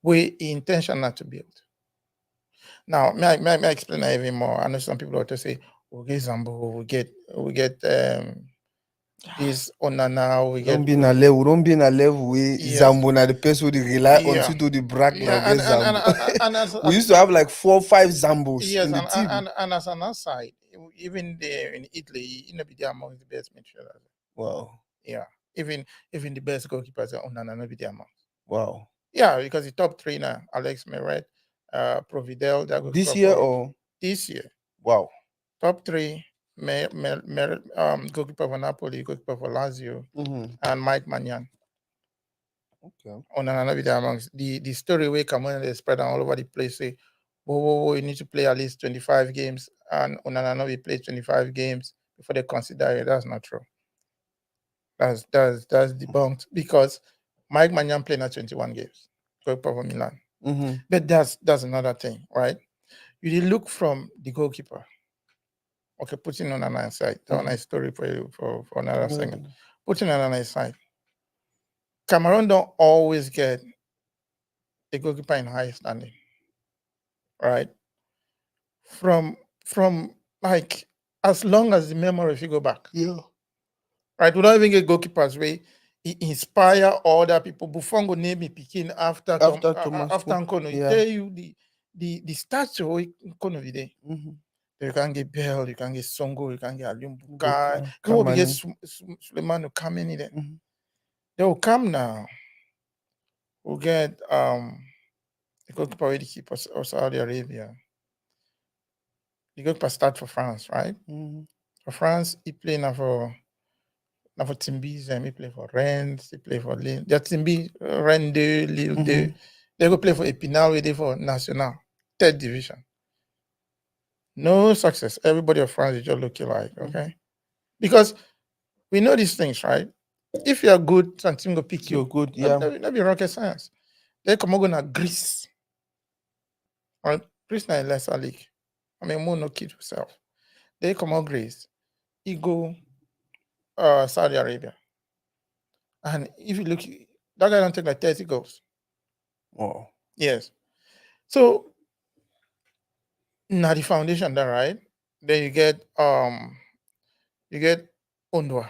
we intentional to build. Now, may I explain that even more? I know some people want to say, we get Zambo, we get this Onana, we get Don't be in a level. Don't be in a level where yes, Zambo na the person who dey rely on yeah, to do the brag now yeah, get Zambo. and as, We used to have like 4 or 5 Zambos yes, in the team. and as an aside, even there in Italy, be there among the best midfielders. Wow. Yeah, Even even the best goalkeepers are Onana no be there among. Wow. Yeah, because the top three now, Alex Meret, Providel, that This goalkeeper year for or this year. wow. Top three, goalkeeper for Napoli, goalkeeper for Lazio, Mm-hmm. and Mike Manyan. Okay. Onana be there amongst the story way come on they spread all over the place. Say, whoa, whoa, whoa, you need to play at least 25 games, and Onana be play 25 games before they consider it. That's not true. That's debunked because Mike Manyan played at 21 games, goalkeeper for Milan. Mm-hmm. But that's another thing, right? You did look from the goalkeeper. Okay, putting on another side. That's a Mm-hmm. nice story for you for another Go second. ahead. Putting on another side. Cameroon don't always get a goalkeeper in high standing, right? From like as long as the memory if you go back, Yeah. right? We don't even get goalkeepers where he inspire other people. Buffon go name me picking after After Thomas after Cook. Nkono. He Yeah. tell you the statue wey Nkono be there. Mm-hmm. You can get Bell, you can get Songo, you can get Alium Bukai. Buka, You will get Kamani. Suleiman coming in there. Mm-hmm. They will come now. We'll get the goalkeeper with the keeper of Saudi Arabia. The goalkeeper start for France, right? Mm-hmm. For France, he play now for Timbi's and he play for Rennes, he play for Lille. Their Timbi, Rennes 2, Lille 2. Mm-hmm. They go play for Epinal, we dey for National, third division. No success. Everybody of France is just looking like, Mm-hmm. okay? Because we know these things, right? If you are good, something will pick So you. good. Yeah. That be rocket science. They come on to Greece, right? Greece na a lesser league. I mean, more no kid himself. They come on Greece. He go Saudi Arabia. And if you look, that guy don't take like 30 goals. Wow. Yes. So now the foundation there, right? Then you get Ondwa.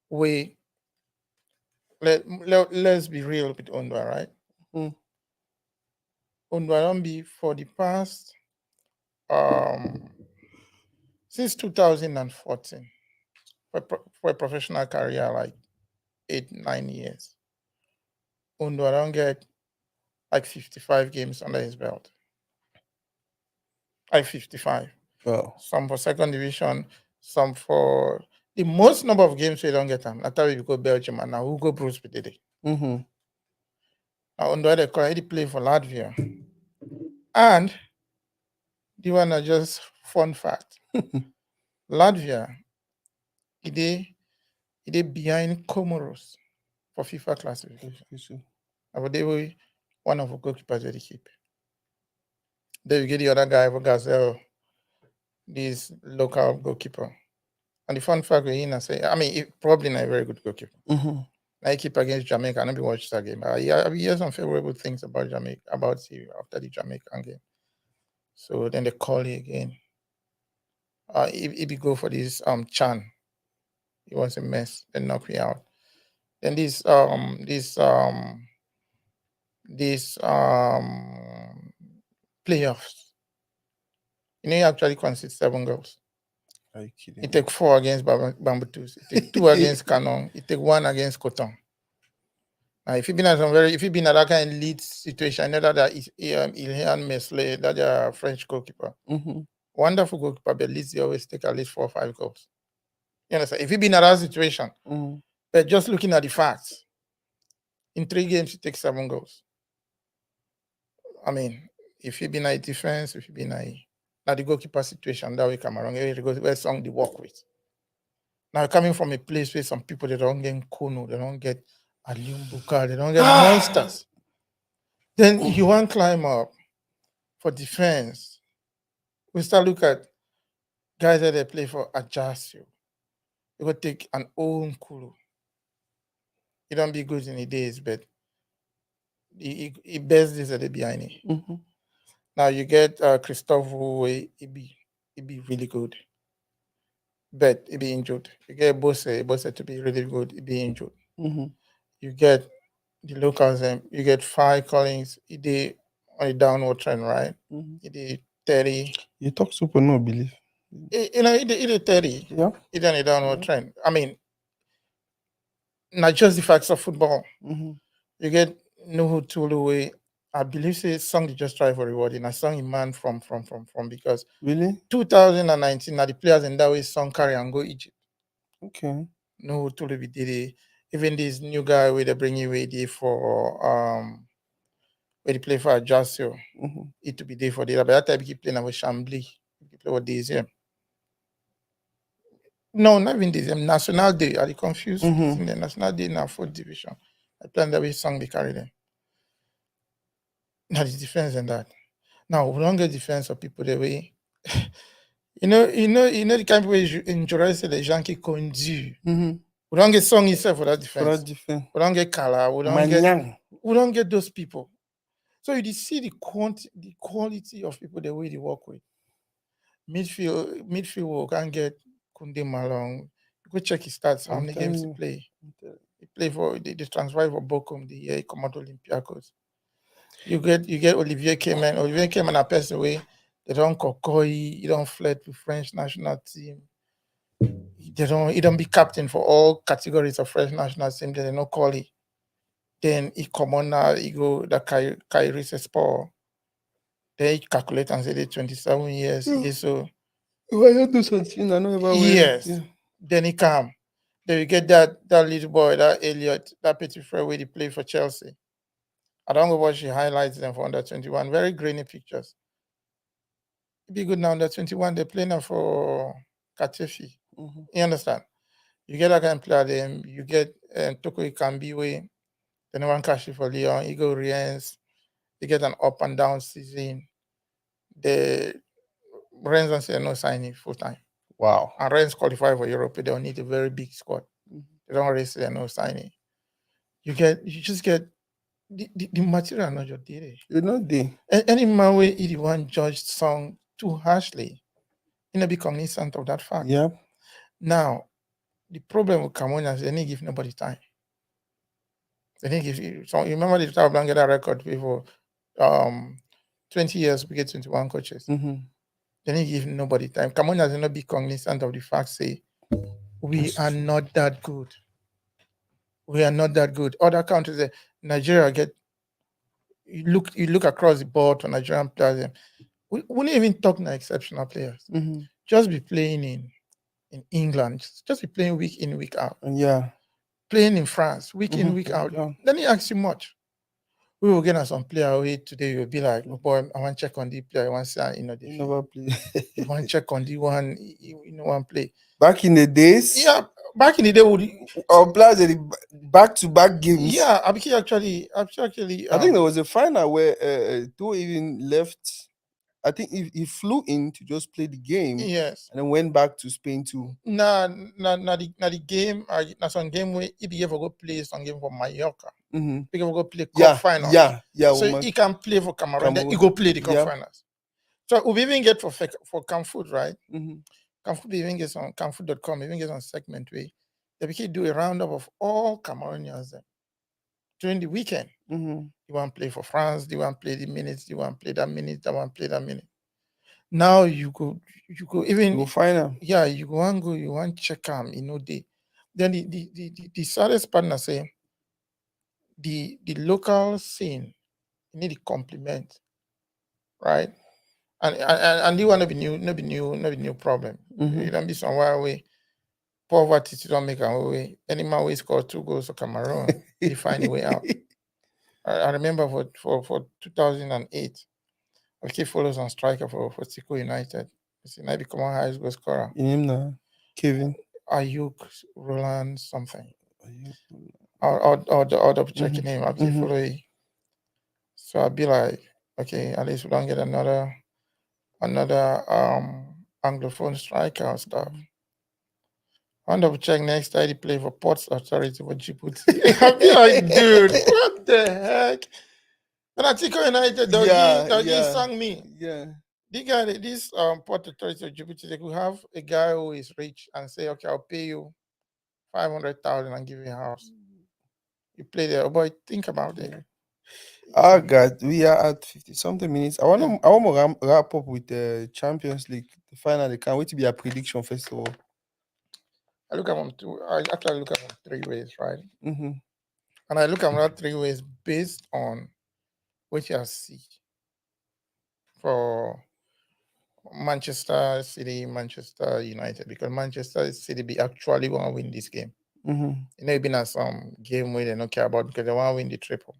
We let's be real with Ondwa, right? Mm-hmm. Ondwa don't be for the past um since 2014 for a professional career like 8 9 years. Ondwa don't get like 55 games under his belt. Like 55. Wow. Some for second division, some for the most number of games we don't get them. That's why we go Belgium and now Hugo Bruce we did it. Mm-hmm. Now on the other corner, he play for Latvia. And the one are just fun fact. Latvia, he did behind Comoros for FIFA classification. And they were one of the goalkeepers that they keep. Then you get the other guy for Gazelle, this local goalkeeper. And the fun fact with him, I say, I mean, he probably not a very good goalkeeper. Mm-hmm. I keep against Jamaica. I never watched that game. But yeah, I hear some favorable things about Jamaica, about you after the Jamaican game. So then they call you again. If you go for this Chan, it was a mess. They knock me out. Then this playoffs. You know, he actually conceded 7 goals. Are you He kidding take 4 against Bambutus. He take 2 me? against Canon. He take 1 against Coton. Now, if you been at that kind of lead situation, I know that is Ilhan Mesle, that French goalkeeper. Mm-hmm. Wonderful goalkeeper, but at least he always take at least 4 or 5 goals. You understand? If you been at that situation, Mm-hmm. but just looking at the facts, in 3 games, he takes 7 goals. I mean, if you been a defense, if you been a now the goalkeeper situation, that way come around, where song they work with. Now coming from a place where some people they don't get Kono, they don't get Alium Buka, they don't get monsters. Then you want climb up for defense. We start look at guys that they play for Ajaccio. You go take an old Kulu. He don't be good in the days, but he best days at the behind it. Mm-hmm. Now you get Christophe who he be really good, but he be injured. You get Bosse to be really good, he be injured. Mm-hmm. You get the locals, you get Five Collins, he did on a downward trend, right? Mm-hmm. He did 30. You talk super no belief. He did 30. Yeah. He did on a downward Yeah. trend. I mean, not just the facts of football. Mm-hmm. You get Nuhu Tuluwe. I believe say song they just try for rewarding. I sung a man from because Really? 2019 now the players in that way song carry and go Egypt. Okay. Nuhu Tuluwe did it. Even this new guy where they bring away there for where they play for Ajaccio. Mm-hmm. It to be there for the but that time he keep playing with Chambly. He play with this yeah. No, not even this. National Day. Are you confused? This Mm-hmm. in the National Day now fourth division. I plan that way song they carry them. Now the difference in that. Now we don't get defense of people the way the kind of way you enjoy say the Yankee condu. Mm-hmm. We don't get song itself for that For that defense. defense. We don't get color. Manyang. We don't get those people. So you see the quality of people the way they work with. Midfield we can get Kunde Malong. Go check his stats, how I'm many telling games he you. play. I'm telling He play for the transfer for Bochum the year he come out Olympiacos. You get Olivier Kemen. Olivier Kemen a person way they don't Kokoi, he don't flirt with French national team. He don't be captain for all categories of French national team. They don't call it. Then he come on now, he go the Kyrie Sport. Then he calculate and say they 27 years. you. Yeah, so Why you do something? I know about where. yes. Yeah. Then he come. Then you get that little boy, that Elliot, that Petit Frere where he play for Chelsea. I don't go watch the highlights them for under 21. Very grainy pictures. It be good now under 21. They play now for Katifi. Mm-hmm. You understand? You get that kind of player them. You get Toko Ikambi way. Then one cash for Leon. Igor Riens. You get an up and down season. The Rennes and say no signing full time. Wow. And Rennes qualify for Europe. They don't need a very big squad. Mm-hmm. They don't really say no signing. You just get the material not just there. You know they. Any man way he the one judged song too harshly, you know, be cognizant of that fact. Yep. Now, the problem with Cameroon is they didn't give nobody time. They didn't give you so you remember the time Blanc get that record before 20 years we get 21 coaches. Mm-hmm. They didn't give nobody time. Cameroon has not be cognizant of the fact say we That's are true. not that good. We are not that good. Other countries, Nigeria get you look across the board for Nigerian players. We wouldn't even talk na exceptional players. Mm-hmm. Just be playing in England, just be playing week in, week out. And yeah. Playing in France, week in, week Mm-hmm. out. Yeah. Then he asks you much. We will get on some player away today. You'll be like, oh boy, I want to check on the player. I want to say, the You field. never play. You want to check on the one, one play. Back in the days, Yeah, back in the day, would our players had back to back games. yeah, Abiki actually, I think there was a final where Two even left. I think he flew in to just play the game yes. and then went back to Spain too. Na the game, na some game where he be able to go play some game for Mallorca. Mm-hmm. He can go play cup Yeah, finals. yeah. So Woman. he can play for Cameroon. Then he Cameroon. go play the cup Yeah. finals. So we even get for Camfood, right? Mm-hmm. Camfood even gets on camfood.com, even gets on segment way. They can do a roundup of all Cameroonians during the weekend. Mm-hmm. You want to play for France, you want to play the minutes, you want to play that minute, you want to play that minute. Now you go even You will find them. yeah, you go and go, you want to check them, then the saddest partner say the local scene you need to compliment, right? And you want to be new, no be new problem. Mm-hmm. You don't be somewhere away. Poverty to don't make a way. Any man will score 2 goals for Cameroon, he find a way out. I remember for 2008, I keep follows on striker for Tico United. It's now become a highest goal scorer. In him now, Kevin. Ayuk, Roland, something. Ayuk. Or double check Mhm, your name. I'll keep mhm. following. So I'll be like, okay, at least we don't get another anglophone striker or stuff. I'll double check next time he play for Ports Authority for Djibouti. I'll be like, dude, what the heck? When I think United, they'll sang me. Yeah. This Port Authority of Djibouti, they could have a guy who is rich and say, okay, I'll pay you 500,000 and give you a house. You play there, oh boy. Think about it. Yeah. Oh God, we are at 50 something minutes. I want to wrap up with the Champions League, the final. They can't wait to be a prediction first of all. I look at them two. I actually look at them three ways, right? Mm-hmm. And I look at that three ways based on what I see for Manchester City, Manchester United, because Manchester City be actually want to win this game. Mm-hmm. You know, it been at some game where they don't care about because they want to win the triple.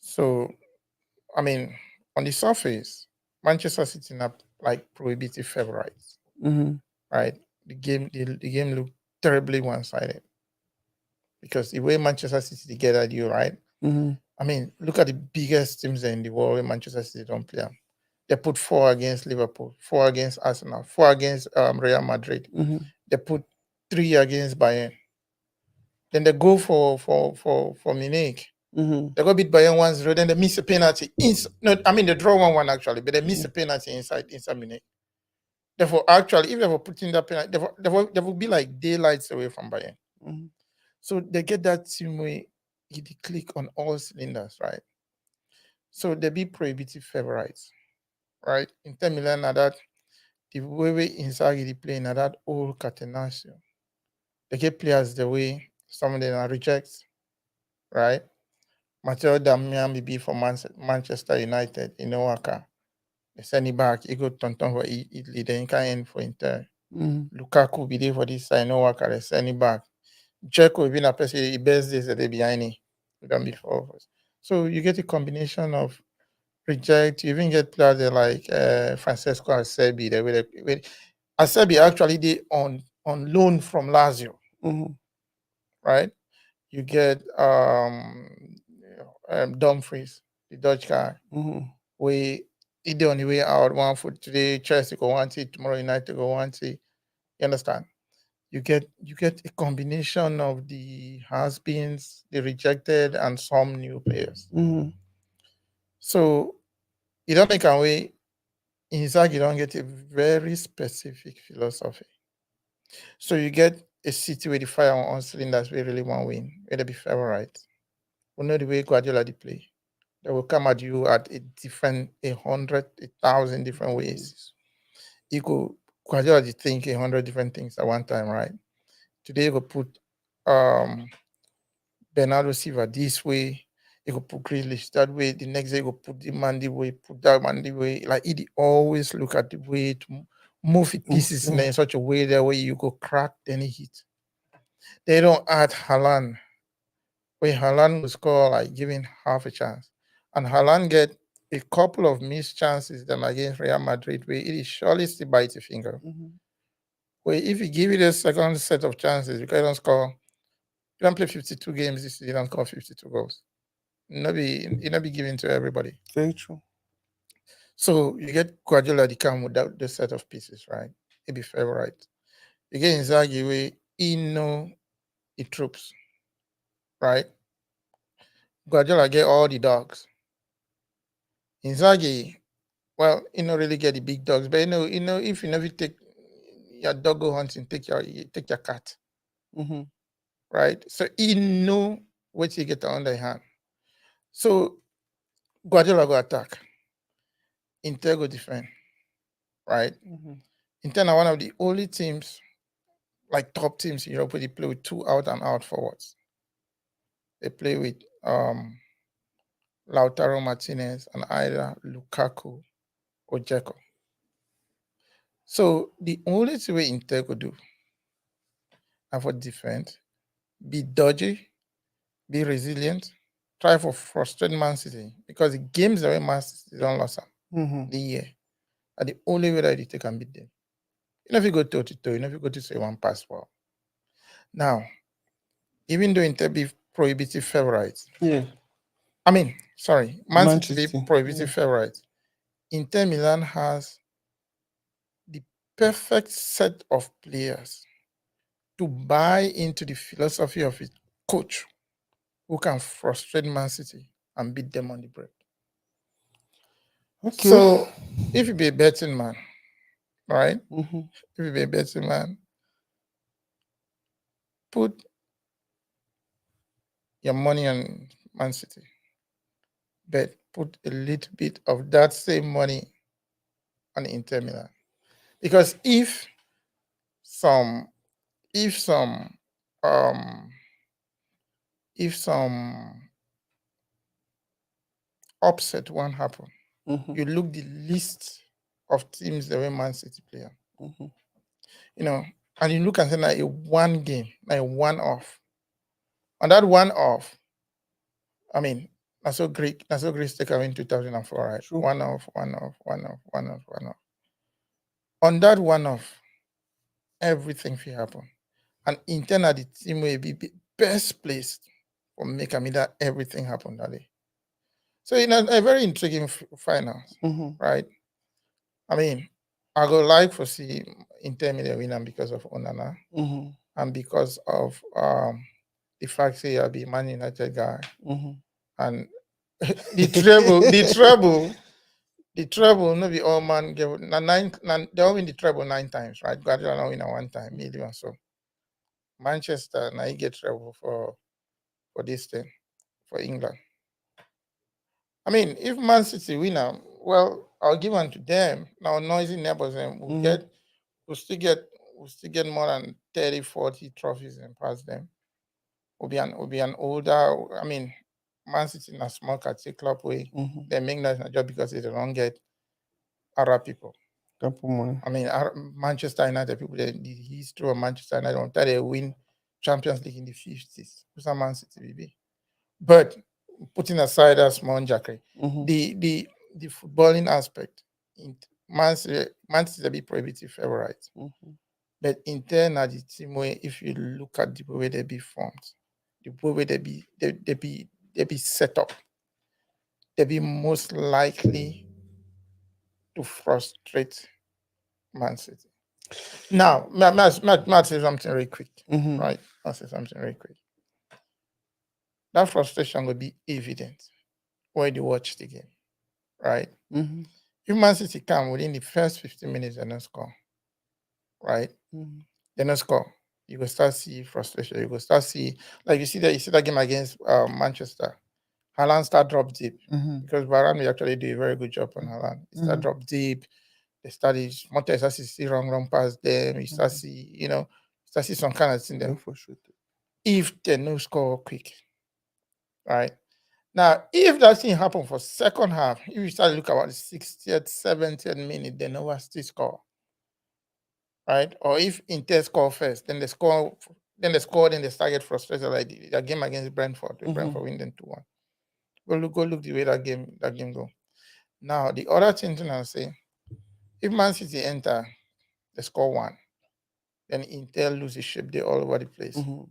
So, I mean, on the surface, Manchester City are like prohibitive favorites, Mm-hmm. right? The game looked terribly one-sided because the way Manchester City get at you, right? Mm-hmm. I mean, look at the biggest teams in the world where Manchester City don't play 'em. They put four against Liverpool, four against Arsenal, four against Real Madrid. Mm-hmm. They put three against Bayern. Then they go for Munich. Mm-hmm. They go beat Bayern 1-0. Then they miss a penalty. No, I mean they draw 1-1 actually, but they miss a penalty inside Munich. Therefore, actually, if they were putting that penalty, they would be like daylights away from Bayern. Mm-hmm. So they get that team where he click on all cylinders, right? So they be prohibitive favorites, right? Inter Milan are that the way Inzaghi they play na that old catenaccio. They get players the way some of them are rejects, right? Matteo Damian be for Manchester United in Owaka. They send it back. He go tonton for Italy. Then he can end for Inter. Mm-hmm. Lukaku be there for this side. Owaka. They send it back. Dzeko even a person the best days that they behind it. Than before. So you get a combination of reject. You even get players like Francesco Acerbi. Acerbi actually they on loan from Lazio, Mm-hmm. right? You get Dumfries, the Dutch guy. Mm-hmm. We he on the way out, one foot today, Chelsea go one it, tomorrow United go one it. You understand? You get a combination of the has-beens, the rejected, and some new players. Mm-hmm. So you don't make a way. Inside, you don't get a very specific philosophy. So you get a city where the fire on cylinders we really want to win, where they be favorite. We know the way Guardiola they play. They will come at you at a hundred, 1,000 different ways. Yes. You go Guardiola they think 100 different things at one time, right? Today you go put um Bernardo Silva this way, you go put Grealish that way, the next day you go put the man the way, put that man the way. Like he always look at the way to move the pieces Yeah. in such a way that way you go crack, then he hit. They don't add Haaland, where Haaland will score like giving half a chance. And Haaland get a couple of missed chances them against Real Madrid where it is surely still bite a finger. Mm-hmm. Where if you give it a second set of chances, because you don't score, you don't play 52 games this season, you don't score 52 goals. It not be given to everybody. Very true. So you get Guardiola the come without the set of pieces, right? It be favorite. You get Inzaghi where he know the troops, right? Guardiola get all the dogs. Inzaghi, well, you don't really get the big dogs, but if you never take your dog go hunting, take your cat, Mm-hmm. right? So he know what you get on the hand. So Guardiola go attack, Inter go defend, right? Mm-hmm. Inter are one of the only teams, like top teams in Europe, where they play with two out and out forwards. They play with Lautaro Martinez and either Lukaku or Dzeko. So the only thing we Inter could do and for defense, be dodgy, be resilient, try for frustrate Man City because the games that Man City don't lose them Mm-hmm. the year are the only way that they can beat them. You know if you go toe to toe, you know if you go to say one pass well. Now, even though Inter be prohibitive favorites, Yeah. I mean, sorry, Man City be Manchester. Yeah. prohibitive favorites. Inter Milan has the perfect set of players to buy into the philosophy of its coach who can frustrate Man City and beat them on the break. Okay. So if you be a betting man, right? Mm-hmm. If you be a betting man, put your money on Man City, but put a little bit of that same money on Inter Milan. Because if some if some um if some upset won't happen, Mhm. you look the list of teams the way Man City play, Mhm. you know, and you look and say like a one game, like one off. On that one off, I mean, that's so great take away in 2004, right? True. One off, one off, one off, one off, one off. On that one off, everything will happen. And internally, the team will be best placed for make I mean that everything happen that day. So in a very intriguing finals, Mhm. right? I mean, I go like for see Inter Milan winning because of Onana Mhm. and because of the fact that you'll be Man United guy Mhm. and the treble, no be all man give they all win the treble 9 times, right? Guardiola win at one time, million. So Manchester now you get treble for this thing for England. I mean, if Man City win, well, I'll give one to them. Now noisy neighbors and Mhm. we'll still get we'll still get more than 30, 40 trophies and past them. We'll be an older. I mean, Man City in a small country club way. Mhm. They make noise not just because they don't get Arab people. Couple money. I mean, Manchester United people, the history of Manchester United until they win Champions League in the 50s. Who's a Man City, baby? But putting aside that small jackery, Mhm. the footballing aspect, in Man City is a bit prohibitive favorite. Mhm. But Inter na the team where if you look at the way they be formed, the way they be set up, they be most likely to frustrate Man City. Now, Matt say something very quick, Mhm. right? I'll say something very quick. That frustration will be evident when you watch the game, right? Mhm. If Man City come within the first 15 minutes and not score, right? Mhm. They not score. You will start see frustration. You will start see like you see that game against Manchester. Haaland start drop deep Mhm. because Varane will actually do a very good job on Haaland. He start Mhm. drop deep. They started Montes start see wrong pass them. You start Mhm. see start see some kind of thing Get them. frustrated. If they no score quick, right? Now, if that thing happen for second half, if you start to look about the 60th, 70th minute, they never still score, right? Or if Inter score first, then they start get frustrated like the game against Brentford. The Mhm. Brentford win them 2-1. Go look the way that game go. Now, the other thing to say, if Man City enter, they score one, then Inter lose the shape, they all over the place. Mhm.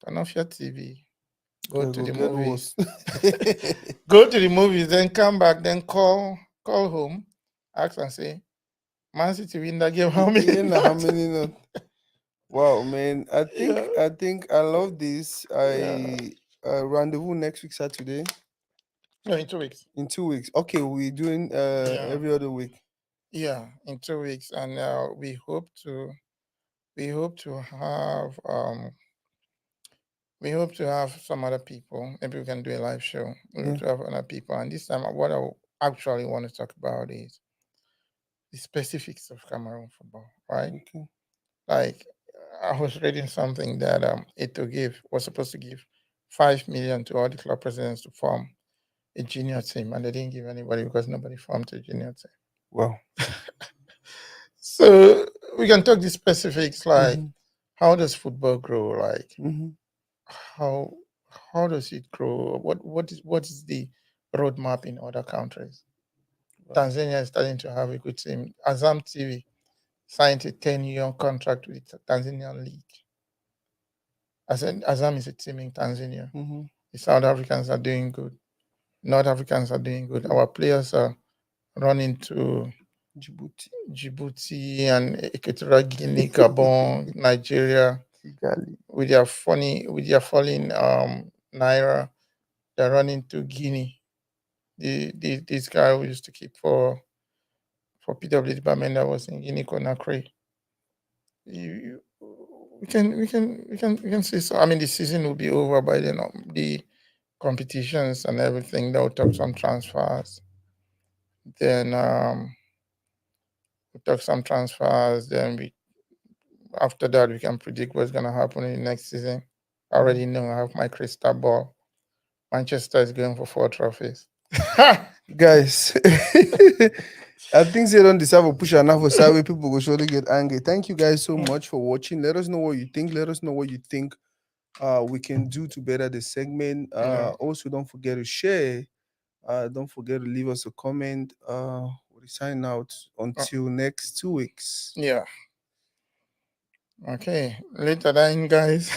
Turn off your TV, go It to go the get movies, worse. go to the movies, then come back, then call home, ask and say, Man City win that game. How many Yeah, how not? many not? Wow, man. I think Yeah, I think I love this. yeah. I rendezvous next week Saturday No, in 2 weeks. in 2 weeks. Okay, we're doing Yeah, every other week. yeah, in 2 weeks, and we hope to have some other people. Maybe we can do a live show. We hope Yeah. to have other people, and this time, what I actually want to talk about is the specifics of Cameroon football, right? Okay. Like I was reading something that Eto gave was supposed to give 5 million to all the club presidents to form a junior team, and they didn't give anybody because nobody formed a junior team. Well. So we can talk the specifics, like Mhm. how does football grow? Like Mhm. how how does it grow? What is the roadmap in other countries? Well. Tanzania is starting to have a good team. Azam TV signed a 10-year contract with the Tanzanian league. Azam is a team in Tanzania. Mhm. The South Africans are doing good. North Africans are doing good. Good. Our players are running to Djibouti. Djibouti and Equatorial Guinea, Gabon, Nigeria Kigali. with their falling naira. They're running to Guinea. This guy we used to keep for PW department that was in Guinea Conakry. We can see. So I mean, the season will be over by then. The competitions and everything. They'll talk some transfers. Then we talk some transfers. Then After that, we can predict what's gonna happen in the next season. I already know. I have my crystal ball. Manchester is going for 4 trophies. Guys, I think they don't deserve a push enough for Saturday. People will surely get angry. Thank you guys so much for watching. Let us know what you think. Let us know what you think we can do to better the segment. Yeah. Also, don't forget to share. Don't forget to leave us a comment. We'll sign out Uh, until next 2 weeks. yeah. Okay. Later then, guys.